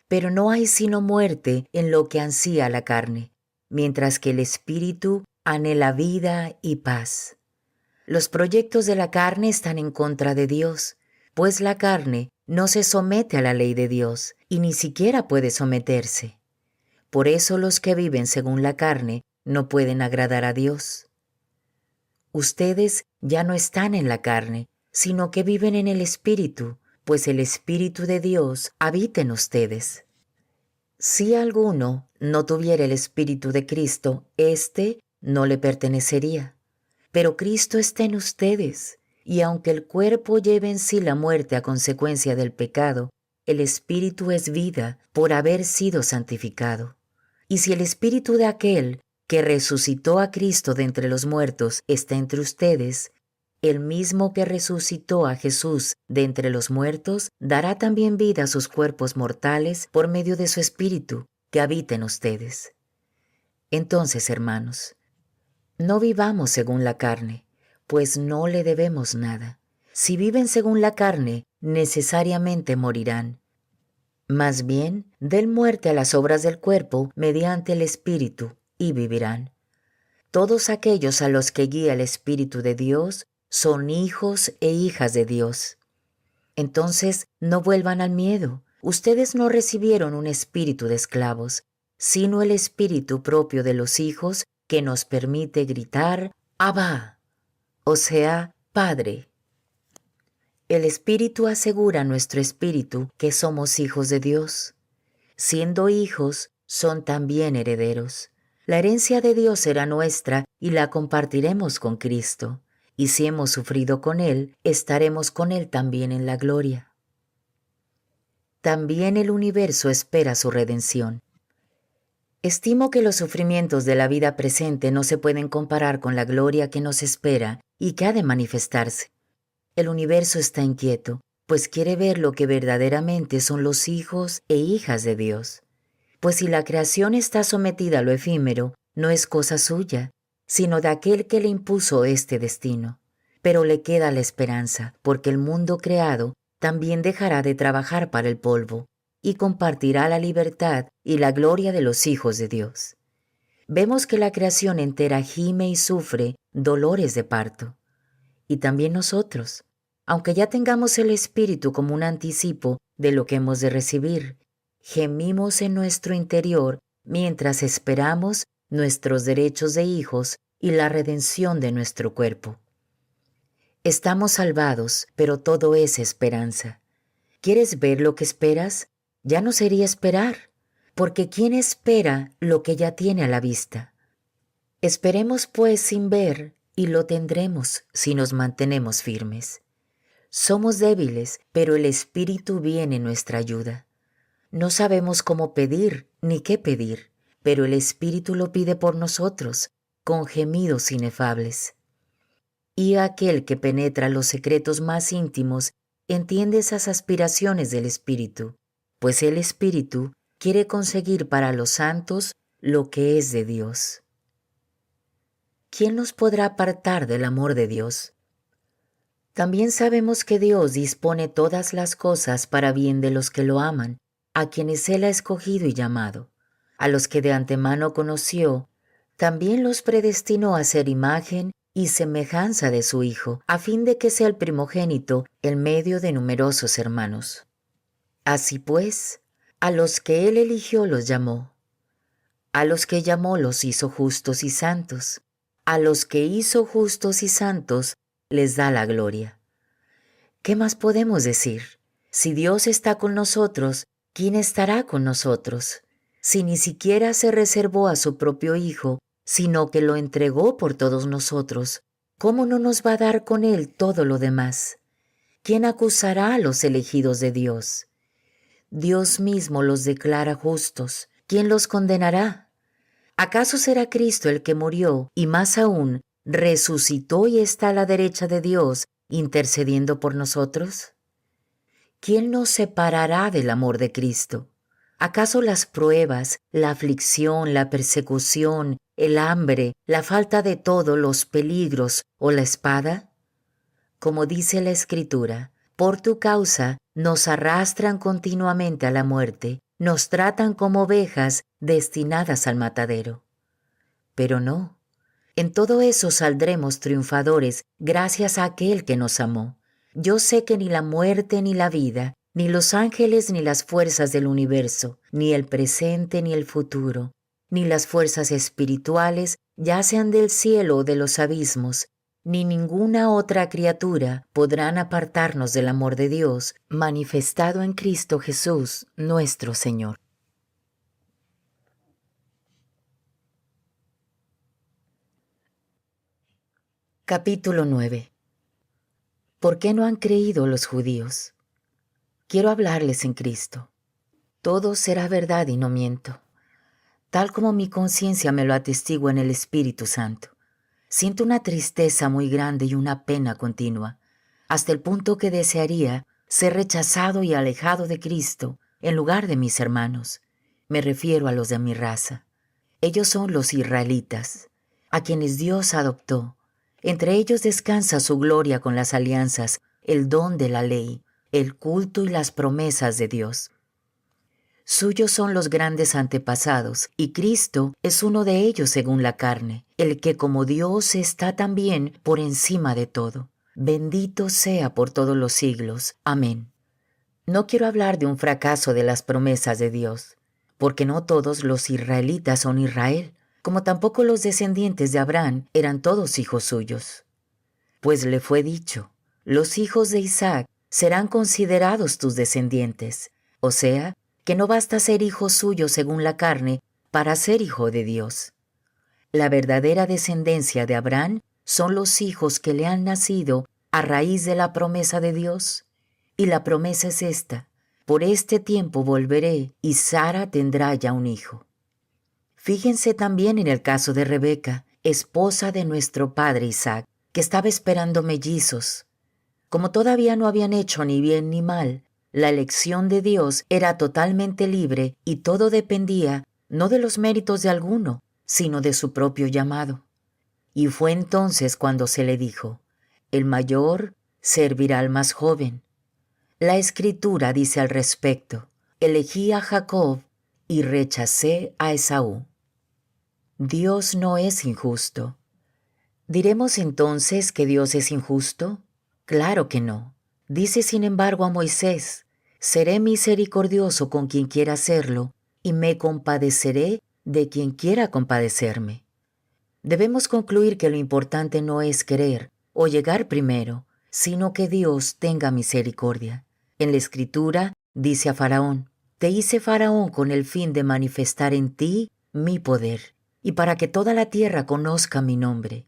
Pero no hay sino muerte en lo que ansía la carne, mientras que el Espíritu anhela vida y paz. Los proyectos de la carne están en contra de Dios, pues la carne no se somete a la ley de Dios y ni siquiera puede someterse. Por eso los que viven según la carne no pueden agradar a Dios. Ustedes ya no están en la carne, sino que viven en el Espíritu, pues el Espíritu de Dios habita en ustedes. Si alguno no tuviera el Espíritu de Cristo, éste no le pertenecería. Pero Cristo está en ustedes, y aunque el cuerpo lleve en sí la muerte a consecuencia del pecado, el Espíritu es vida por haber sido santificado. Y si el Espíritu de aquel que resucitó a Cristo de entre los muertos está entre ustedes, el mismo que resucitó a Jesús de entre los muertos dará también vida a sus cuerpos mortales por medio de su Espíritu que habita en ustedes. Entonces, hermanos, no vivamos según la carne, pues no le debemos nada. Si viven según la carne, necesariamente morirán. Más bien, den muerte a las obras del cuerpo mediante el Espíritu y vivirán. Todos aquellos a los que guía el Espíritu de Dios son hijos e hijas de Dios. Entonces, no vuelvan al miedo. Ustedes no recibieron un espíritu de esclavos, sino el espíritu propio de los hijos que nos permite gritar, Abba, o sea, Padre. El Espíritu asegura a nuestro espíritu que somos hijos de Dios. Siendo hijos, son también herederos. La herencia de Dios será nuestra y la compartiremos con Cristo. Y si hemos sufrido con Él, estaremos con Él también en la gloria. También el universo espera su redención. Estimo que los sufrimientos de la vida presente no se pueden comparar con la gloria que nos espera y que ha de manifestarse. El universo está inquieto, pues quiere ver lo que verdaderamente son los hijos e hijas de Dios. Pues si la creación está sometida a lo efímero, no es cosa suya, sino de aquel que le impuso este destino. Pero le queda la esperanza, porque el mundo creado también dejará de trabajar para el polvo y compartirá la libertad y la gloria de los hijos de Dios. Vemos que la creación entera gime y sufre dolores de parto. Y también nosotros, aunque ya tengamos el Espíritu como un anticipo de lo que hemos de recibir, gemimos en nuestro interior mientras esperamos nuestros derechos de hijos y la redención de nuestro cuerpo. Estamos salvados, pero todo es esperanza. ¿Quieres ver lo que esperas? Ya no sería esperar, porque ¿quién espera lo que ya tiene a la vista? Esperemos pues sin ver, y lo tendremos si nos mantenemos firmes. Somos débiles, pero el Espíritu viene en nuestra ayuda. No sabemos cómo pedir ni qué pedir, pero el Espíritu lo pide por nosotros, con gemidos inefables. Y aquel que penetra los secretos más íntimos entiende esas aspiraciones del Espíritu, pues el Espíritu quiere conseguir para los santos lo que es de Dios. ¿Quién nos podrá apartar del amor de Dios? También sabemos que Dios dispone todas las cosas para bien de los que lo aman, a quienes Él ha escogido y llamado. A los que de antemano conoció, también los predestinó a ser imagen y semejanza de su Hijo, a fin de que sea el primogénito en medio de numerosos hermanos. Así pues, a los que Él eligió los llamó. A los que llamó los hizo justos y santos. A los que hizo justos y santos les da la gloria. ¿Qué más podemos decir? Si Dios está con nosotros, ¿quién estará con nosotros? Si ni siquiera se reservó a su propio Hijo, sino que lo entregó por todos nosotros, ¿cómo no nos va a dar con Él todo lo demás? ¿Quién acusará a los elegidos de Dios? Dios mismo los declara justos. ¿Quién los condenará? ¿Acaso será Cristo el que murió y más aún resucitó y está a la derecha de Dios intercediendo por nosotros? ¿Quién nos separará del amor de Cristo? ¿Acaso las pruebas, la aflicción, la persecución, el hambre, la falta de todo, los peligros o la espada? Como dice la Escritura, por tu causa nos arrastran continuamente a la muerte, nos tratan como ovejas destinadas al matadero. Pero no, en todo eso saldremos triunfadores gracias a aquel que nos amó. Yo sé que ni la muerte ni la vida, ni los ángeles ni las fuerzas del universo, ni el presente ni el futuro, ni las fuerzas espirituales, ya sean del cielo o de los abismos, ni ninguna otra criatura podrán apartarnos del amor de Dios manifestado en Cristo Jesús, nuestro Señor. Capítulo 9. ¿Por qué no han creído los judíos? Quiero hablarles en Cristo. Todo será verdad y no miento, tal como mi conciencia me lo atestigua en el Espíritu Santo. Siento una tristeza muy grande y una pena continua, hasta el punto que desearía ser rechazado y alejado de Cristo en lugar de mis hermanos. Me refiero a los de mi raza. Ellos son los israelitas, a quienes Dios adoptó. Entre ellos descansa su gloria con las alianzas, el don de la ley, el culto y las promesas de Dios. Suyos son los grandes antepasados, y Cristo es uno de ellos según la carne, el que como Dios está también por encima de todo. Bendito sea por todos los siglos. Amén. No quiero hablar de un fracaso de las promesas de Dios, porque no todos los israelitas son Israel, como tampoco los descendientes de Abraham eran todos hijos suyos. Pues le fue dicho, los hijos de Isaac serán considerados tus descendientes, o sea, que no basta ser hijo suyo según la carne para ser hijo de Dios. La verdadera descendencia de Abraham son los hijos que le han nacido a raíz de la promesa de Dios. Y la promesa es esta: por este tiempo volveré y Sara tendrá ya un hijo. Fíjense también en el caso de Rebeca, esposa de nuestro padre Isaac, que estaba esperando mellizos. Como todavía no habían hecho ni bien ni mal, la elección de Dios era totalmente libre y todo dependía no de los méritos de alguno, sino de su propio llamado. Y fue entonces cuando se le dijo, el mayor servirá al más joven. La Escritura dice al respecto, elegí a Jacob y rechacé a Esaú. Dios no es injusto. ¿Diremos entonces que Dios es injusto? Claro que no. Dice sin embargo a Moisés, seré misericordioso con quien quiera serlo, y me compadeceré de quien quiera compadecerme. Debemos concluir que lo importante no es querer o llegar primero, sino que Dios tenga misericordia. En la Escritura dice a Faraón: te hice Faraón con el fin de manifestar en ti mi poder, y para que toda la tierra conozca mi nombre.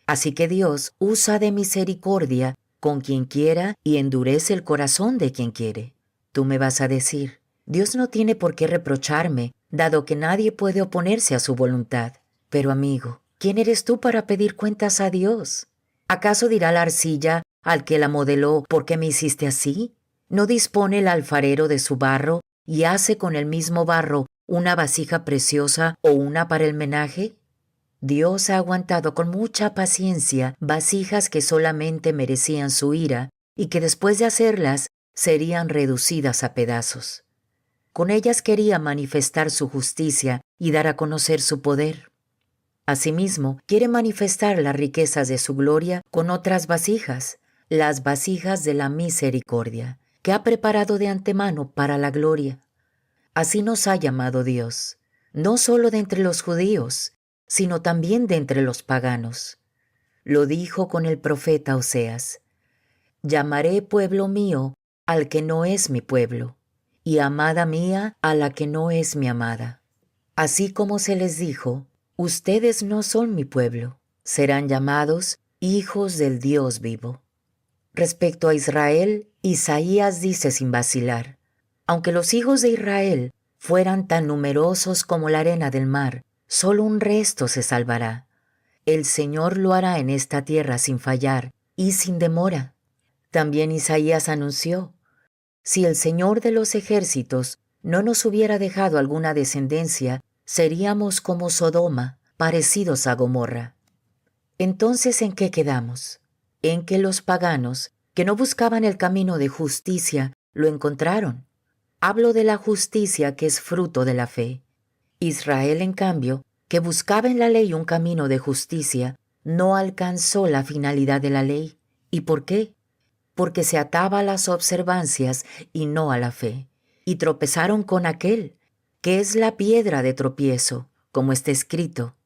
Así que Dios usa de misericordia con quien quiera y endurece el corazón de quien quiere. Tú me vas a decir: Dios no tiene por qué reprocharme, dado que nadie puede oponerse a su voluntad. Pero amigo, ¿quién eres tú para pedir cuentas a Dios? ¿Acaso dirá la arcilla al que la modeló: ¿por qué me hiciste así? ¿No dispone el alfarero de su barro y hace con el mismo barro una vasija preciosa o una para el menaje? Dios ha aguantado con mucha paciencia vasijas que solamente merecían su ira y que después de hacerlas serían reducidas a pedazos. Con ellas quería manifestar su justicia y dar a conocer su poder. Asimismo, quiere manifestar las riquezas de su gloria con otras vasijas, las vasijas de la misericordia, que ha preparado de antemano para la gloria. Así nos ha llamado Dios, no solo de entre los judíos, sino también de entre los paganos. Lo dijo con el profeta Oseas: llamaré pueblo mío al que no es mi pueblo, y amada mía a la que no es mi amada. Así como se les dijo: ustedes no son mi pueblo, serán llamados hijos del Dios vivo. Respecto a Israel, Isaías dice sin vacilar: aunque los hijos de Israel fueran tan numerosos como la arena del mar, solo un resto se salvará. El Señor lo hará en esta tierra sin fallar y sin demora. También Isaías anunció: si el Señor de los ejércitos no nos hubiera dejado alguna descendencia, seríamos como Sodoma, parecidos a Gomorra. Entonces, ¿en qué quedamos? En que los paganos, que no buscaban el camino de justicia, lo encontraron. Hablo de la justicia que es fruto de la fe. Israel, en cambio, que buscaba en la ley un camino de justicia, no alcanzó la finalidad de la ley. ¿Y por qué? Porque se ataba a las observancias y no a la fe, y tropezaron con aquel, que es la piedra de tropiezo, como está escrito: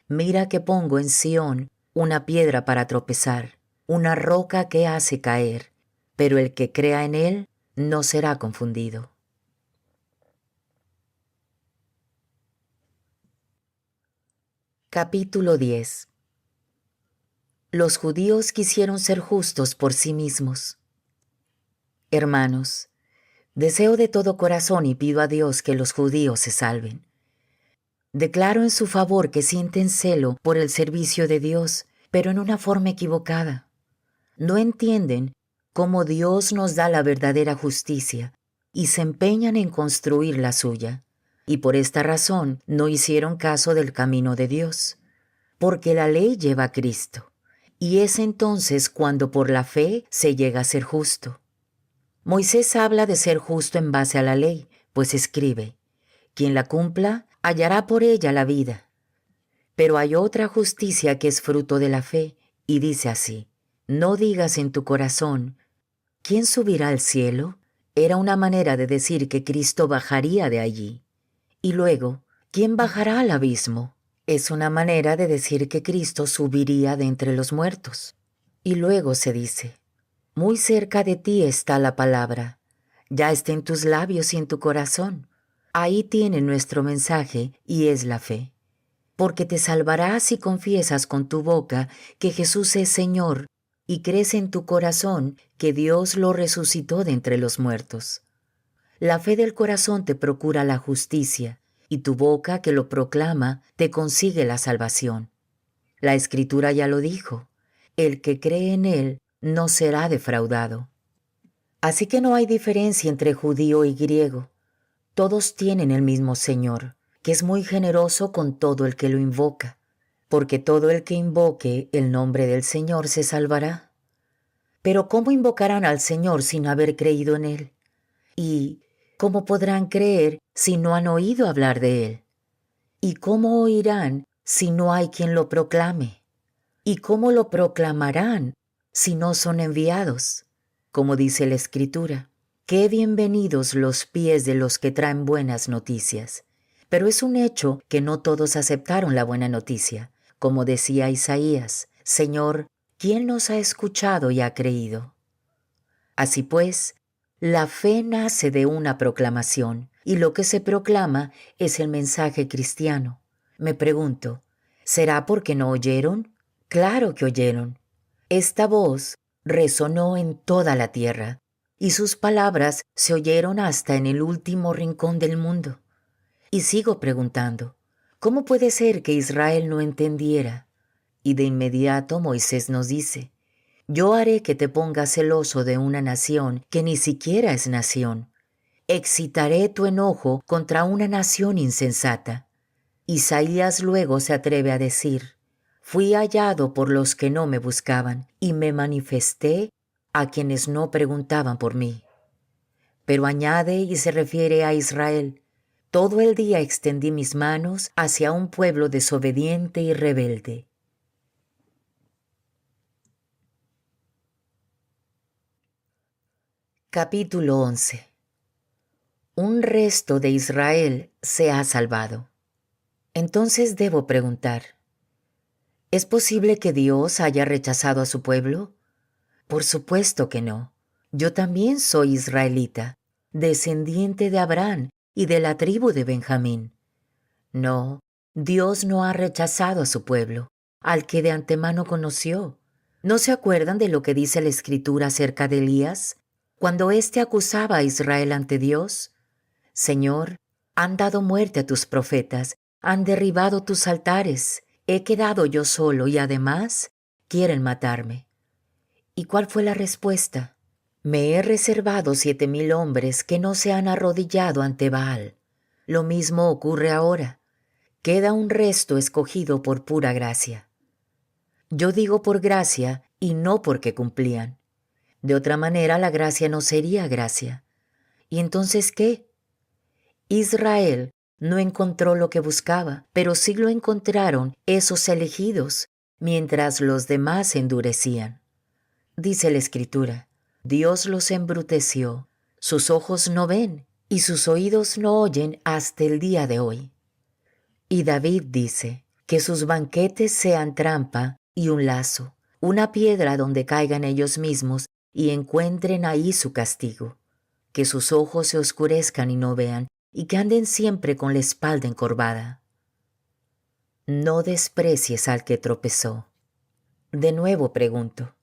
mira que pongo en Sión una piedra para tropezar, una roca que hace caer, pero el que crea en él no será confundido. Capítulo 10. Los judíos quisieron ser justos por sí mismos. Hermanos, deseo de todo corazón y pido a Dios que los judíos se salven. Declaro en su favor que sienten celo por el servicio de Dios, pero en una forma equivocada. No entienden cómo Dios nos da la verdadera justicia y se empeñan en construir la suya, y por esta razón no hicieron caso del camino de Dios, porque la ley lleva a Cristo, y es entonces cuando por la fe se llega a ser justo. Moisés habla de ser justo en base a la ley, pues escribe: quien la cumpla hallará por ella la vida. Pero hay otra justicia que es fruto de la fe, y dice así: no digas en tu corazón: ¿quién subirá al cielo? Era una manera de decir que Cristo bajaría de allí. Y luego, ¿quién bajará al abismo? Es una manera de decir que Cristo subiría de entre los muertos. Y luego se dice: muy cerca de ti está la palabra, ya está en tus labios y en tu corazón. Ahí tiene nuestro mensaje y es la fe. Porque te salvarás si confiesas con tu boca que Jesús es Señor y crees en tu corazón que Dios lo resucitó de entre los muertos. La fe del corazón te procura la justicia, y tu boca que lo proclama te consigue la salvación. La Escritura ya lo dijo: el que cree en Él no será defraudado. Así que no hay diferencia entre judío y griego. Todos tienen el mismo Señor, que es muy generoso con todo el que lo invoca, porque todo el que invoque el nombre del Señor se salvará. Pero ¿cómo invocarán al Señor sin haber creído en Él? ¿Y cómo podrán creer si no han oído hablar de Él? ¿Y cómo oirán si no hay quien lo proclame? ¿Y cómo lo proclamarán si no son enviados? Como dice la Escritura: qué bienvenidos los pies de los que traen buenas noticias. Pero es un hecho que no todos aceptaron la buena noticia. Como decía Isaías, Señor, ¿quién nos ha escuchado y ha creído? Así pues, la fe nace de una proclamación, y lo que se proclama es el mensaje cristiano. Me pregunto, ¿será porque no oyeron? Claro que oyeron. Esta voz resonó en toda la tierra, y sus palabras se oyeron hasta en el último rincón del mundo. Y sigo preguntando, ¿cómo puede ser que Israel no entendiera? Y de inmediato Moisés nos dice, yo haré que te pongas celoso de una nación que ni siquiera es nación. Excitaré tu enojo contra una nación insensata. Isaías luego se atreve a decir, fui hallado por los que no me buscaban y me manifesté a quienes no preguntaban por mí. Pero añade y se refiere a Israel, todo el día extendí mis manos hacia un pueblo desobediente y rebelde. Capítulo 11. Un resto de Israel se ha salvado. Entonces debo preguntar, ¿es posible que Dios haya rechazado a su pueblo? Por supuesto que no. Yo también soy israelita, descendiente de Abraham y de la tribu de Benjamín. No, Dios no ha rechazado a su pueblo, al que de antemano conoció. ¿No se acuerdan de lo que dice la Escritura acerca de Elías, cuando éste acusaba a Israel ante Dios? Señor, han dado muerte a tus profetas, han derribado tus altares, he quedado yo solo y además quieren matarme. ¿Y cuál fue la respuesta? Me he reservado 7,000 hombres que no se han arrodillado ante Baal. Lo mismo ocurre ahora. Queda un resto escogido por pura gracia. Yo digo por gracia y no porque cumplían. De otra manera la gracia no sería gracia. ¿Y entonces qué? Israel no encontró lo que buscaba, pero sí lo encontraron esos elegidos, mientras los demás se endurecían. Dice la Escritura, Dios los embruteció, sus ojos no ven y sus oídos no oyen hasta el día de hoy. Y David dice, que sus banquetes sean trampa y un lazo, una piedra donde caigan ellos mismos y encuentren ahí su castigo, que sus ojos se oscurezcan y no vean, y que anden siempre con la espalda encorvada. No desprecies al que tropezó. De nuevo pregunto,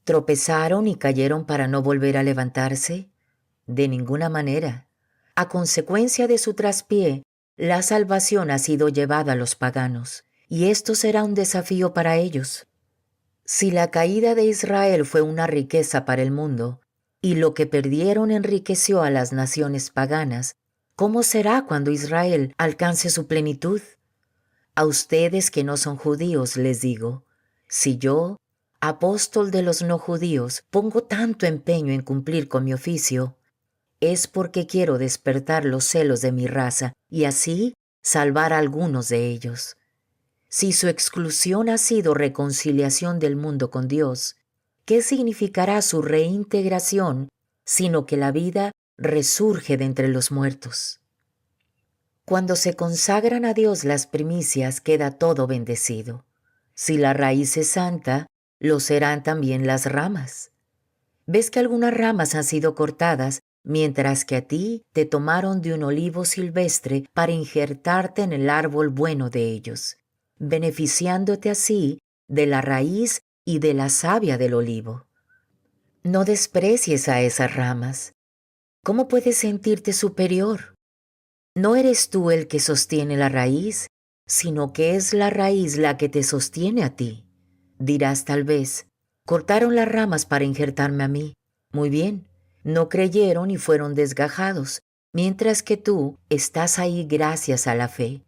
¿tropezaron y cayeron para no volver a levantarse? De ninguna manera. A consecuencia de su traspié, la salvación ha sido llevada a los paganos, y esto será un desafío para ellos. Si la caída de Israel fue una riqueza para el mundo, y lo que perdieron enriqueció a las naciones paganas, ¿cómo será cuando Israel alcance su plenitud? A ustedes que no son judíos les digo, si yo, apóstol de los no judíos, pongo tanto empeño en cumplir con mi oficio, es porque quiero despertar los celos de mi raza y así salvar a algunos de ellos. Si su exclusión ha sido reconciliación del mundo con Dios, ¿qué significará su reintegración, sino que la vida resurge de entre los muertos? Cuando se consagran a Dios las primicias, queda todo bendecido. Si la raíz es santa, lo serán también las ramas. ¿Ves que algunas ramas han sido cortadas, mientras que a ti te tomaron de un olivo silvestre para injertarte en el árbol bueno de ellos, beneficiándote así de la raíz y de la savia del olivo? No desprecies a esas ramas. ¿Cómo puedes sentirte superior? No eres tú el que sostiene la raíz, sino que es la raíz la que te sostiene a ti. Dirás tal vez, cortaron las ramas para injertarme a mí. Muy bien, no creyeron y fueron desgajados, mientras que tú estás ahí gracias a la fe.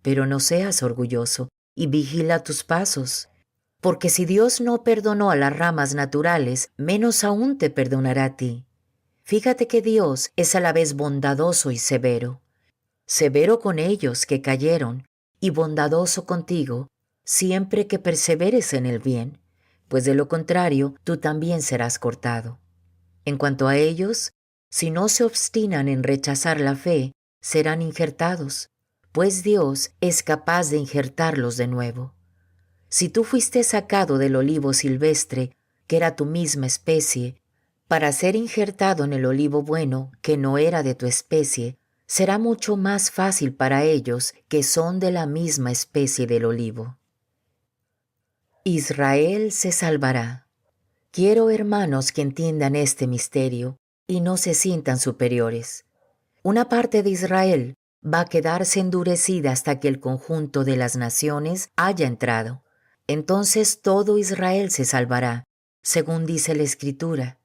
Pero no seas orgulloso y vigila tus pasos, porque si Dios no perdonó a las ramas naturales, menos aún te perdonará a ti. Fíjate que Dios es a la vez bondadoso y severo. Severo con ellos que cayeron y bondadoso contigo, siempre que perseveres en el bien, pues de lo contrario tú también serás cortado. En cuanto a ellos, si no se obstinan en rechazar la fe, serán injertados, pues Dios es capaz de injertarlos de nuevo. Si tú fuiste sacado del olivo silvestre, que era tu misma especie, para ser injertado en el olivo bueno, que no era de tu especie, será mucho más fácil para ellos que son de la misma especie del olivo. Israel se salvará. Quiero, hermanos, que entiendan este misterio y no se sientan superiores. Una parte de Israel va a quedarse endurecida hasta que el conjunto de las naciones haya entrado. Entonces todo Israel se salvará, según dice la Escritura.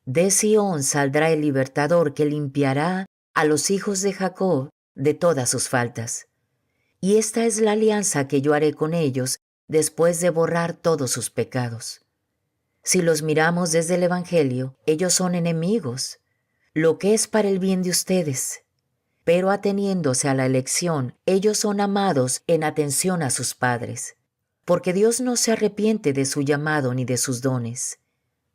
De Sión saldrá el libertador que limpiará a los hijos de Jacob de todas sus faltas. Y esta es la alianza que yo haré con ellos después de borrar todos sus pecados. Si los miramos desde el Evangelio, ellos son enemigos, lo que es para el bien de ustedes. Pero ateniéndose a la elección, ellos son amados en atención a sus padres, porque Dios no se arrepiente de su llamado ni de sus dones.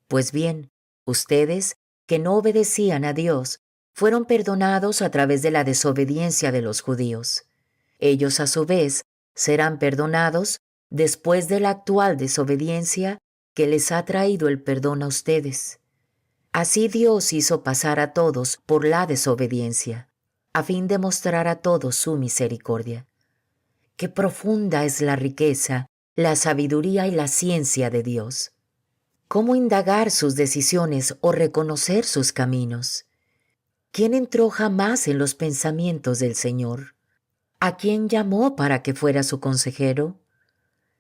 Pues bien, ustedes, que no obedecían a Dios, fueron perdonados a través de la desobediencia de los judíos. Ellos, a su vez, serán perdonados después de la actual desobediencia que les ha traído el perdón a ustedes. Así Dios hizo pasar a todos por la desobediencia, a fin de mostrar a todos su misericordia. Qué profunda es la riqueza, la sabiduría y la ciencia de Dios. ¿Cómo indagar sus decisiones o reconocer sus caminos? ¿Quién entró jamás en los pensamientos del Señor? ¿A quién llamó para que fuera su consejero?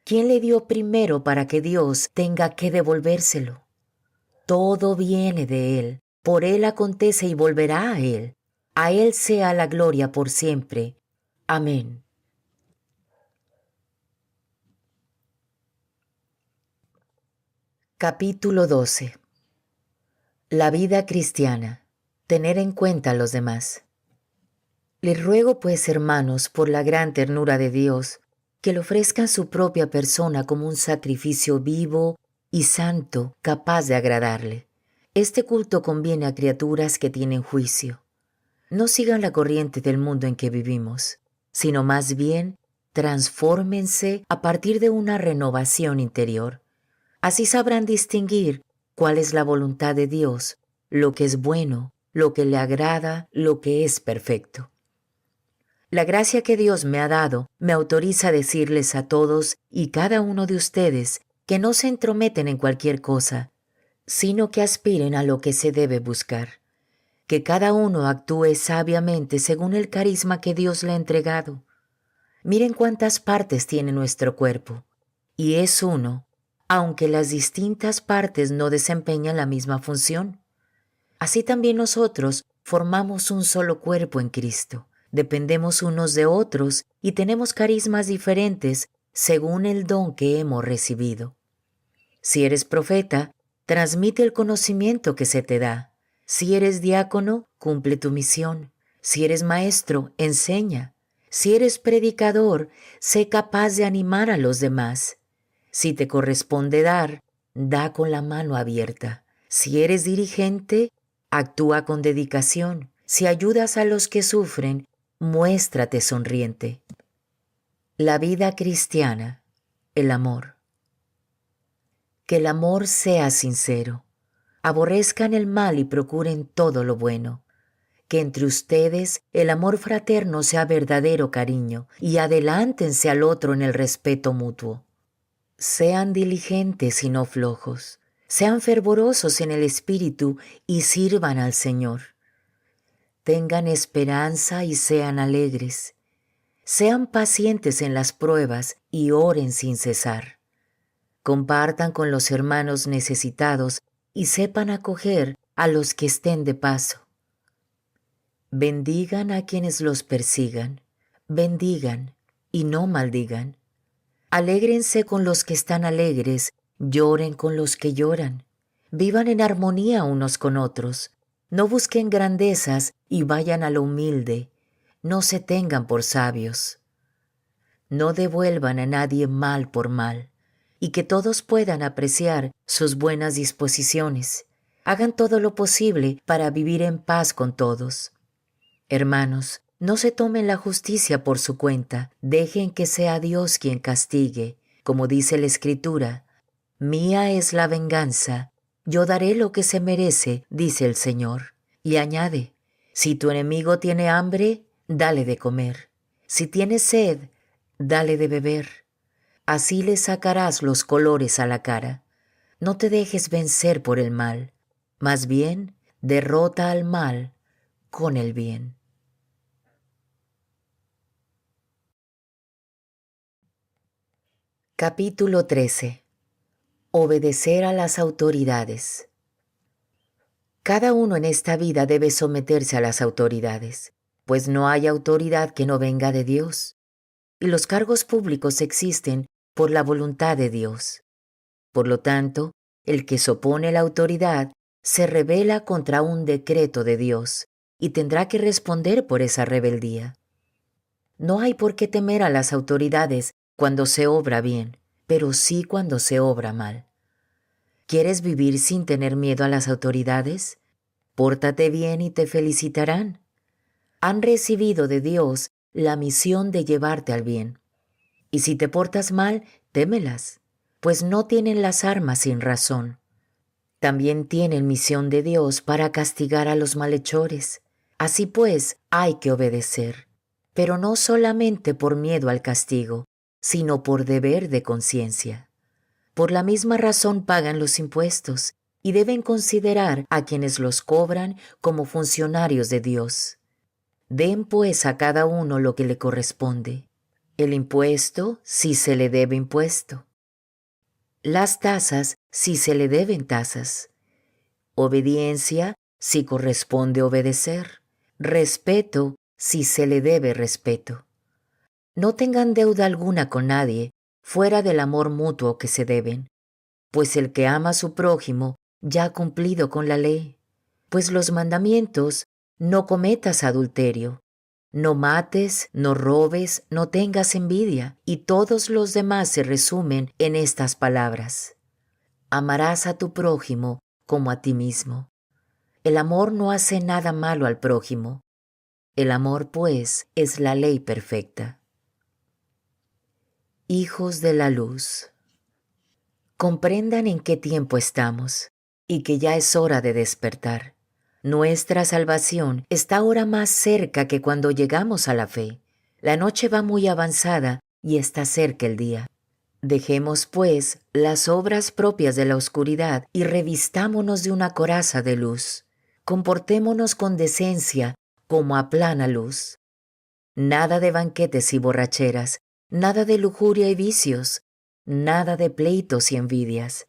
¿Quién le dio primero para que Dios tenga que devolvérselo? Todo viene de Él, por Él acontece y volverá a Él. A Él sea la gloria por siempre. Amén. Capítulo 12. La vida cristiana. Tener en cuenta a los demás. Les ruego, pues, hermanos, por la gran ternura de Dios, que le ofrezcan su propia persona como un sacrificio vivo y santo, capaz de agradarle. Este culto conviene a criaturas que tienen juicio. No sigan la corriente del mundo en que vivimos, sino más bien transfórmense a partir de una renovación interior. Así sabrán distinguir cuál es la voluntad de Dios, lo que es bueno, lo que le agrada, lo que es perfecto. La gracia que Dios me ha dado me autoriza a decirles a todos y cada uno de ustedes que no se entrometen en cualquier cosa, sino que aspiren a lo que se debe buscar. Que cada uno actúe sabiamente según el carisma que Dios le ha entregado. Miren cuántas partes tiene nuestro cuerpo, y es uno, aunque las distintas partes no desempeñan la misma función. Así también nosotros formamos un solo cuerpo en Cristo. Dependemos unos de otros y tenemos carismas diferentes según el don que hemos recibido. Si eres profeta, transmite el conocimiento que se te da. Si eres diácono, cumple tu misión. Si eres maestro, enseña. Si eres predicador, sé capaz de animar a los demás. Si te corresponde dar, da con la mano abierta. Si eres dirigente, actúa con dedicación. Si ayudas a los que sufren, muéstrate sonriente. La vida cristiana, el amor. Que el amor sea sincero. Aborrezcan el mal y procuren todo lo bueno. Que entre ustedes el amor fraterno sea verdadero cariño y adelántense al otro en el respeto mutuo. Sean diligentes y no flojos. Sean fervorosos en el espíritu y sirvan al Señor. Tengan esperanza y sean alegres. Sean pacientes en las pruebas y oren sin cesar. Compartan con los hermanos necesitados y sepan acoger a los que estén de paso. Bendigan a quienes los persigan, bendigan y no maldigan. Alégrense con los que están alegres, lloren con los que lloran. Vivan en armonía unos con otros. No busquen grandezas y vayan a lo humilde. No se tengan por sabios. No devuelvan a nadie mal por mal, y que todos puedan apreciar sus buenas disposiciones. Hagan todo lo posible para vivir en paz con todos. Hermanos, No se tomen la justicia por su cuenta, dejen que sea Dios quien castigue, como dice la Escritura. Mía es la venganza, yo daré lo que se merece, dice el Señor. Y añade, si tu enemigo tiene hambre, dale de comer. Si tiene sed, dale de beber. Así le sacarás los colores a la cara. No te dejes vencer por el mal, más bien derrota al mal con el bien. Capítulo 13. Obedecer a las autoridades. Cada uno en esta vida debe someterse a las autoridades, pues no hay autoridad que no venga de Dios, y los cargos públicos existen por la voluntad de Dios. Por lo tanto, el que se opone a la autoridad se rebela contra un decreto de Dios y tendrá que responder por esa rebeldía. No hay por qué temer a las autoridades cuando se obra bien, pero sí cuando se obra mal. ¿Quieres vivir sin tener miedo a las autoridades? Pórtate bien y te felicitarán. Han recibido de Dios la misión de llevarte al bien. Y si te portas mal, témelas, pues no tienen las armas sin razón. También tienen misión de Dios para castigar a los malhechores. Así pues, hay que obedecer, pero no solamente por miedo al castigo, sino por deber de conciencia. Por la misma razón pagan los impuestos y deben considerar a quienes los cobran como funcionarios de Dios. Den pues a cada uno lo que le corresponde. El impuesto, si se le debe impuesto. Las tasas, si se le deben tasas. Obediencia, si corresponde obedecer. Respeto, si se le debe respeto. No tengan deuda alguna con nadie, fuera del amor mutuo que se deben, pues el que ama a su prójimo ya ha cumplido con la ley. Pues los mandamientos, no cometas adulterio, no mates, no robes, no tengas envidia, y todos los demás se resumen en estas palabras. Amarás a tu prójimo como a ti mismo. El amor no hace nada malo al prójimo. El amor, pues, es la ley perfecta. Hijos de la luz. Comprendan en qué tiempo estamos y que ya es hora de despertar. Nuestra salvación está ahora más cerca que cuando llegamos a la fe. La noche va muy avanzada y está cerca el día. Dejemos, pues, las obras propias de la oscuridad y revistámonos de una coraza de luz. Comportémonos con decencia como a plana luz. Nada de banquetes y borracheras, nada de lujuria y vicios, nada de pleitos y envidias.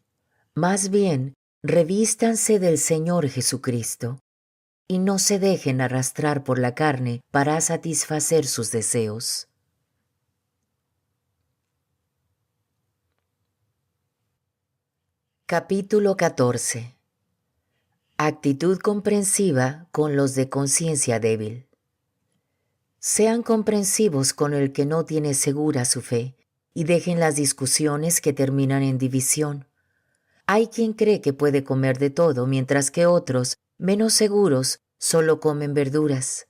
Más bien, revístanse del Señor Jesucristo y no se dejen arrastrar por la carne para satisfacer sus deseos. Capítulo 14. Actitud comprensiva con los de conciencia débil. Sean comprensivos con el que no tiene segura su fe y dejen las discusiones que terminan en división. Hay quien cree que puede comer de todo, mientras que otros, menos seguros, solo comen verduras.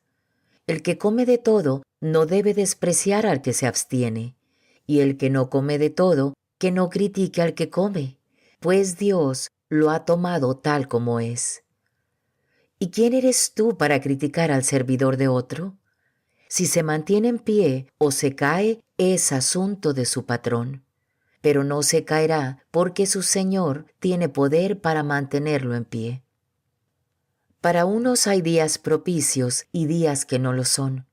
El que come de todo no debe despreciar al que se abstiene, y el que no come de todo, que no critique al que come, pues Dios lo ha tomado tal como es. ¿Y quién eres tú para criticar al servidor de otro? Si se mantiene en pie o se cae, es asunto de su patrón. Pero no se caerá porque su Señor tiene poder para mantenerlo en pie. Para unos hay días propicios y días que no lo son,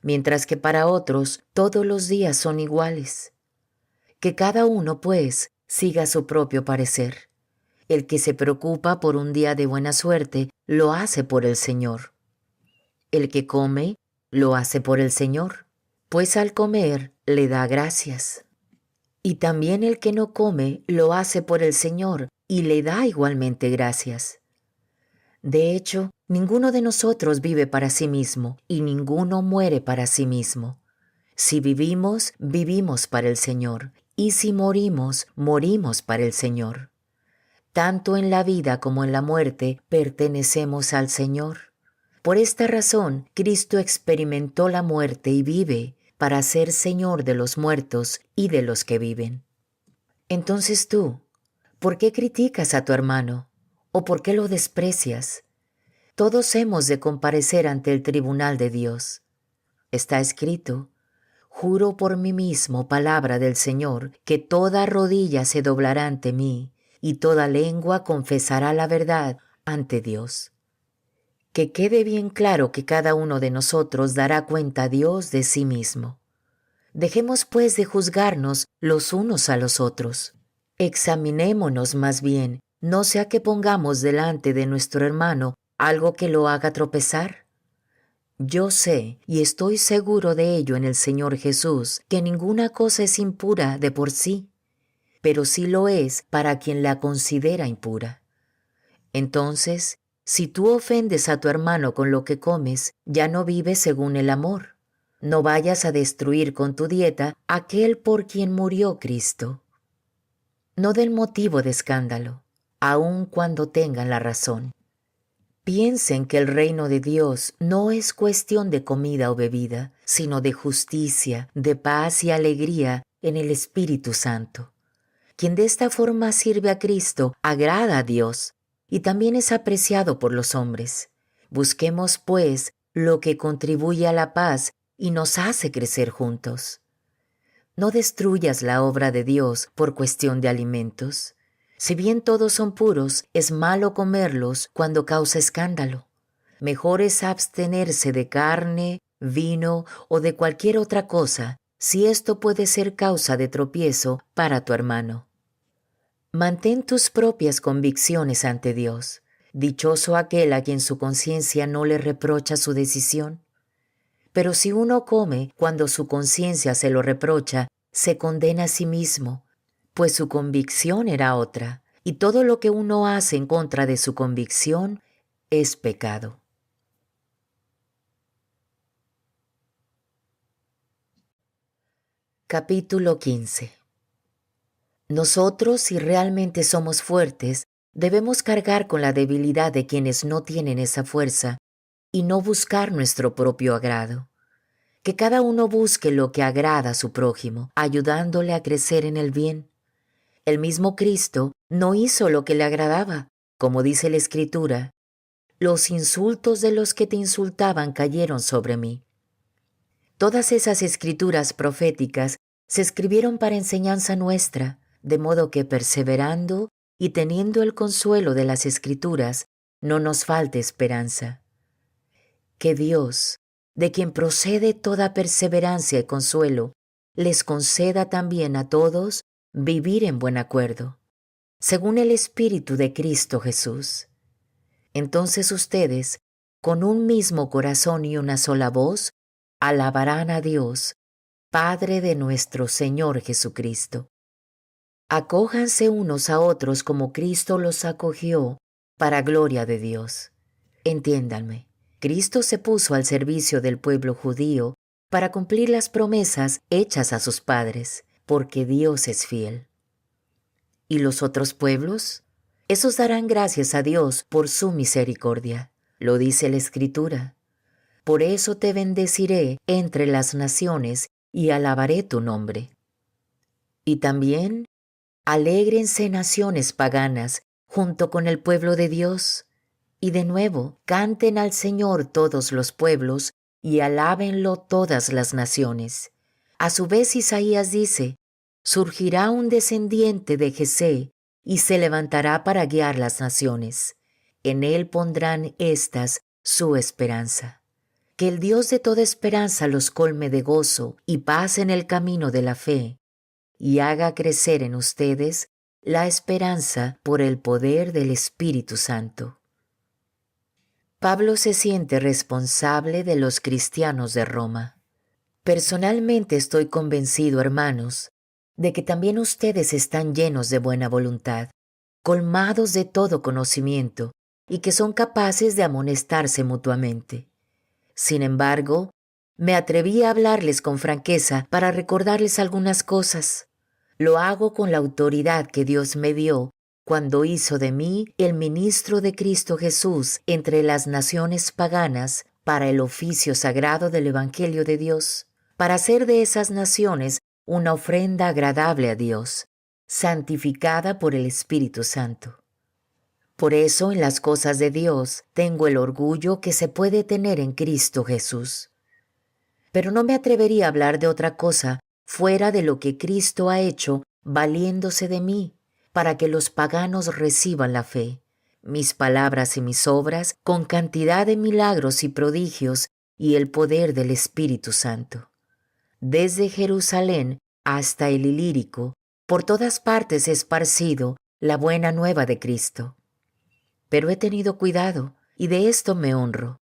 mientras que para otros todos los días son iguales. Que cada uno, pues, siga su propio parecer. El que se preocupa por un día de buena suerte, lo hace por el Señor. El que come, lo hace por el Señor, pues al comer le da gracias. Y también el que no come, lo hace por el Señor y le da igualmente gracias. De hecho, ninguno de nosotros vive para sí mismo y ninguno muere para sí mismo. Si vivimos, vivimos para el Señor, y si morimos, morimos para el Señor. Tanto en la vida como en la muerte pertenecemos al Señor. Por esta razón, Cristo experimentó la muerte y vive para ser Señor de los muertos y de los que viven. Entonces tú, ¿por qué criticas a tu hermano? ¿O por qué lo desprecias? Todos hemos de comparecer ante el tribunal de Dios. Está escrito: juro por mí mismo, palabra del Señor, que toda rodilla se doblará ante mí y toda lengua confesará la verdad ante Dios. Que quede bien claro que cada uno de nosotros dará cuenta a Dios de sí mismo. Dejemos pues de juzgarnos los unos a los otros. Examinémonos más bien, no sea que pongamos delante de nuestro hermano algo que lo haga tropezar. Yo sé y estoy seguro de ello en el Señor Jesús, que ninguna cosa es impura de por sí, pero sí lo es para quien la considera impura. Entonces, si tú ofendes a tu hermano con lo que comes, ya no vives según el amor. No vayas a destruir con tu dieta aquel por quien murió Cristo. No den motivo de escándalo, aun cuando tengan la razón. Piensen que el reino de Dios no es cuestión de comida o bebida, sino de justicia, de paz y alegría en el Espíritu Santo. Quien de esta forma sirve a Cristo agrada a Dios y también es apreciado por los hombres. Busquemos, pues, lo que contribuye a la paz y nos hace crecer juntos. No destruyas la obra de Dios por cuestión de alimentos. Si bien todos son puros, es malo comerlos cuando causa escándalo. Mejor es abstenerse de carne, vino o de cualquier otra cosa, si esto puede ser causa de tropiezo para tu hermano. Mantén tus propias convicciones ante Dios. Dichoso aquel a quien su conciencia no le reprocha su decisión. Pero si uno come cuando su conciencia se lo reprocha, se condena a sí mismo, pues su convicción era otra, y todo lo que uno hace en contra de su convicción es pecado. Capítulo 15. Nosotros, si realmente somos fuertes, debemos cargar con la debilidad de quienes no tienen esa fuerza y no buscar nuestro propio agrado. Que cada uno busque lo que agrada a su prójimo, ayudándole a crecer en el bien. El mismo Cristo no hizo lo que le agradaba, como dice la Escritura: los insultos de los que te insultaban cayeron sobre mí. Todas esas escrituras proféticas se escribieron para enseñanza nuestra, de modo que perseverando y teniendo el consuelo de las Escrituras, no nos falte esperanza. Que Dios, de quien procede toda perseverancia y consuelo, les conceda también a todos vivir en buen acuerdo, según el Espíritu de Cristo Jesús. Entonces ustedes, con un mismo corazón y una sola voz, alabarán a Dios, Padre de nuestro Señor Jesucristo. Acójanse unos a otros como Cristo los acogió, para gloria de Dios. Entiéndanme. Cristo se puso al servicio del pueblo judío para cumplir las promesas hechas a sus padres, porque Dios es fiel. ¿Y los otros pueblos? Esos darán gracias a Dios por su misericordia, lo dice la Escritura. Por eso te bendeciré entre las naciones y alabaré tu nombre. Y también, alégrense naciones paganas junto con el pueblo de Dios. Y de nuevo, canten al Señor todos los pueblos y alábenlo todas las naciones. A su vez Isaías dice: surgirá un descendiente de Jesé y se levantará para guiar las naciones. En él pondrán éstas su esperanza. Que el Dios de toda esperanza los colme de gozo y paz en el camino de la fe, y haga crecer en ustedes la esperanza por el poder del Espíritu Santo. Pablo se siente responsable de los cristianos de Roma. Personalmente estoy convencido, hermanos, de que también ustedes están llenos de buena voluntad, colmados de todo conocimiento y que son capaces de amonestarse mutuamente. Sin embargo, me atreví a hablarles con franqueza para recordarles algunas cosas. Lo hago con la autoridad que Dios me dio cuando hizo de mí el ministro de Cristo Jesús entre las naciones paganas para el oficio sagrado del Evangelio de Dios, para hacer de esas naciones una ofrenda agradable a Dios, santificada por el Espíritu Santo. Por eso en las cosas de Dios tengo el orgullo que se puede tener en Cristo Jesús. Pero no me atrevería a hablar de otra cosa fuera de lo que Cristo ha hecho valiéndose de mí, para que los paganos reciban la fe, mis palabras y mis obras con cantidad de milagros y prodigios y el poder del Espíritu Santo. Desde Jerusalén hasta el Ilírico, por todas partes he esparcido la buena nueva de Cristo. Pero he tenido cuidado, y de esto me honro,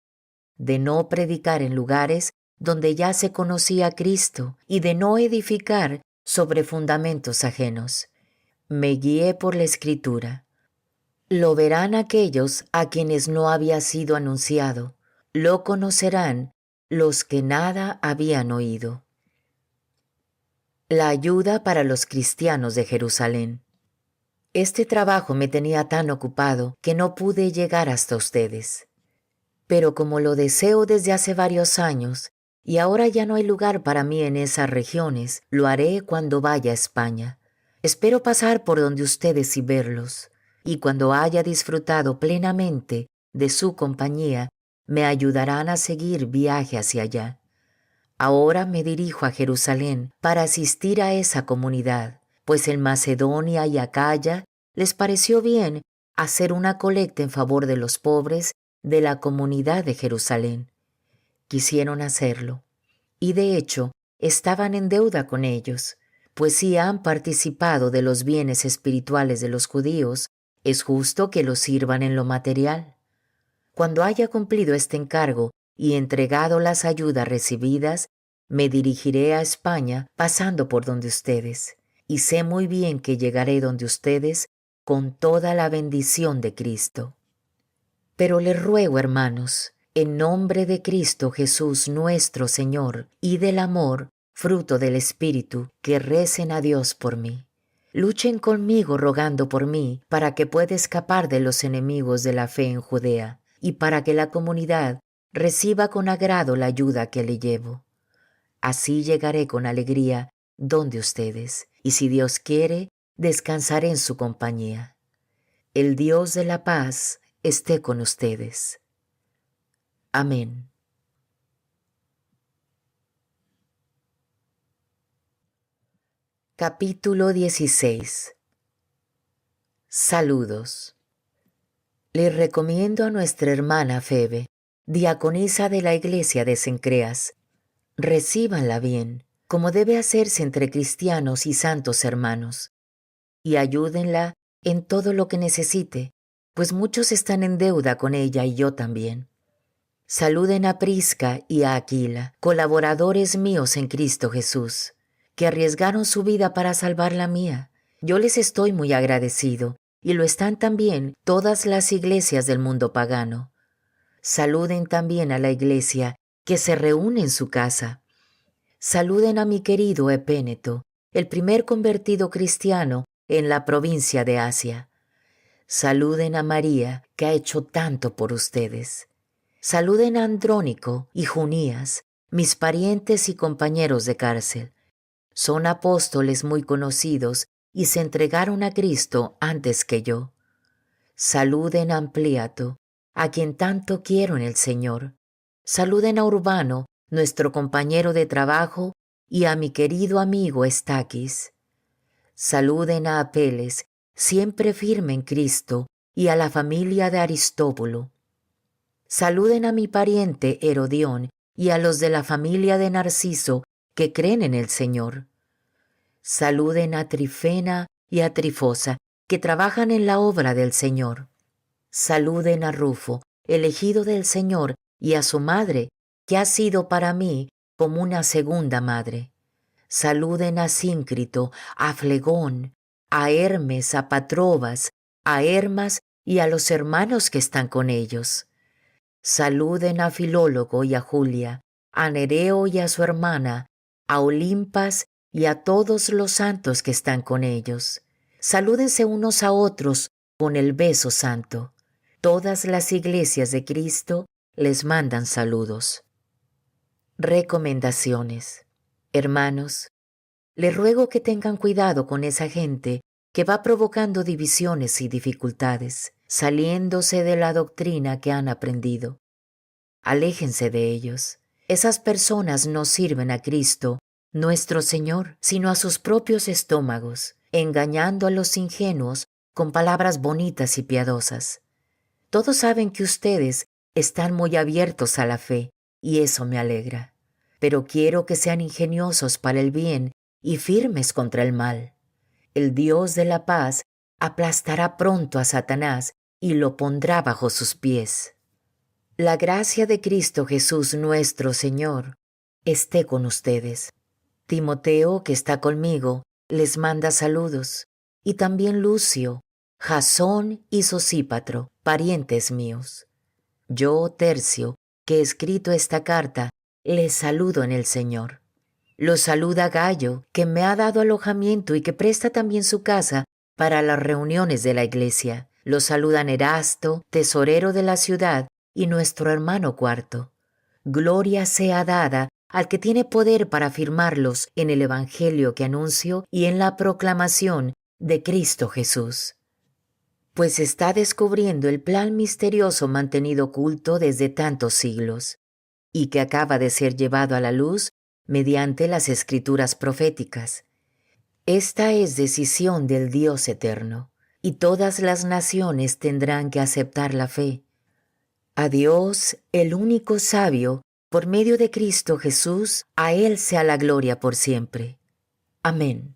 de no predicar en lugares donde ya se conocía a Cristo y de no edificar sobre fundamentos ajenos. Me guié por la Escritura. Lo verán aquellos a quienes no había sido anunciado, lo conocerán los que nada habían oído. La ayuda para los cristianos de Jerusalén. Este trabajo me tenía tan ocupado que no pude llegar hasta ustedes. Pero como lo deseo desde hace varios años, y ahora ya no hay lugar para mí en esas regiones, lo haré cuando vaya a España. Espero pasar por donde ustedes y verlos, y cuando haya disfrutado plenamente de su compañía, me ayudarán a seguir viaje hacia allá. Ahora me dirijo a Jerusalén para asistir a esa comunidad, pues en Macedonia y Acaya les pareció bien hacer una colecta en favor de los pobres de la comunidad de Jerusalén. Quisieron hacerlo, y de hecho estaban en deuda con ellos, pues si han participado de los bienes espirituales de los judíos, es justo que los sirvan en lo material. Cuando haya cumplido este encargo y entregado las ayudas recibidas, me dirigiré a España pasando por donde ustedes, y sé muy bien que llegaré donde ustedes con toda la bendición de Cristo. Pero les ruego, hermanos, en nombre de Cristo Jesús nuestro Señor y del amor, fruto del Espíritu, que recen a Dios por mí. Luchen conmigo rogando por mí para que pueda escapar de los enemigos de la fe en Judea y para que la comunidad reciba con agrado la ayuda que le llevo. Así llegaré con alegría donde ustedes, y si Dios quiere, descansaré en su compañía. El Dios de la paz esté con ustedes. Amén. Capítulo 16. Saludos. Les recomiendo a nuestra hermana Febe, diaconisa de la iglesia de Cencreas. Recíbanla bien, como debe hacerse entre cristianos y santos hermanos, y ayúdenla en todo lo que necesite, pues muchos están en deuda con ella y yo también. Saluden a Prisca y a Aquila, colaboradores míos en Cristo Jesús, que arriesgaron su vida para salvar la mía. Yo les estoy muy agradecido, y lo están también todas las iglesias del mundo pagano. Saluden también a la iglesia que se reúne en su casa. Saluden a mi querido Epéneto, el primer convertido cristiano en la provincia de Asia. Saluden a María, que ha hecho tanto por ustedes. Saluden a Andrónico y Junías, mis parientes y compañeros de cárcel. Son apóstoles muy conocidos y se entregaron a Cristo antes que yo. Saluden a Ampliato, a quien tanto quiero en el Señor. Saluden a Urbano, nuestro compañero de trabajo, y a mi querido amigo Estaquis. Saluden a Apeles, siempre firme en Cristo, y a la familia de Aristóbulo. Saluden a mi pariente Herodión y a los de la familia de Narciso que creen en el Señor. Saluden a Trifena y a Trifosa, que trabajan en la obra del Señor. Saluden a Rufo, elegido del Señor, y a su madre, que ha sido para mí como una segunda madre. Saluden a Síncrito, a Flegón, a Hermes, a Patrobas, a Hermas y a los hermanos que están con ellos. Saluden a Filólogo y a Julia, a Nereo y a su hermana, a Olimpas y a todos los santos que están con ellos. Salúdense unos a otros con el beso santo. Todas las iglesias de Cristo les mandan saludos. Recomendaciones. Hermanos, les ruego que tengan cuidado con esa gente que va provocando divisiones y dificultades, saliéndose de la doctrina que han aprendido. Aléjense de ellos. Esas personas no sirven a Cristo, nuestro Señor, sino a sus propios estómagos, engañando a los ingenuos con palabras bonitas y piadosas. Todos saben que ustedes están muy abiertos a la fe, y eso me alegra. Pero quiero que sean ingeniosos para el bien y firmes contra el mal. El Dios de la paz aplastará pronto a Satanás y lo pondrá bajo sus pies. La gracia de Cristo Jesús nuestro Señor esté con ustedes. Timoteo, que está conmigo, les manda saludos, y también Lucio, Jasón y Sosípatro, parientes míos. Yo, Tercio, que he escrito esta carta, les saludo en el Señor. Los saluda Gayo, que me ha dado alojamiento y que presta también su casa para las reuniones de la iglesia. Los saludan Erasto, tesorero de la ciudad, y nuestro hermano Cuarto. Gloria sea dada al que tiene poder para afirmarlos en el Evangelio que anuncio y en la proclamación de Cristo Jesús. Pues está descubriendo el plan misterioso mantenido oculto desde tantos siglos, y que acaba de ser llevado a la luz mediante las escrituras proféticas. Esta es decisión del Dios eterno, y todas las naciones tendrán que aceptar la fe. A Dios, el único sabio, por medio de Cristo Jesús, a Él sea la gloria por siempre. Amén.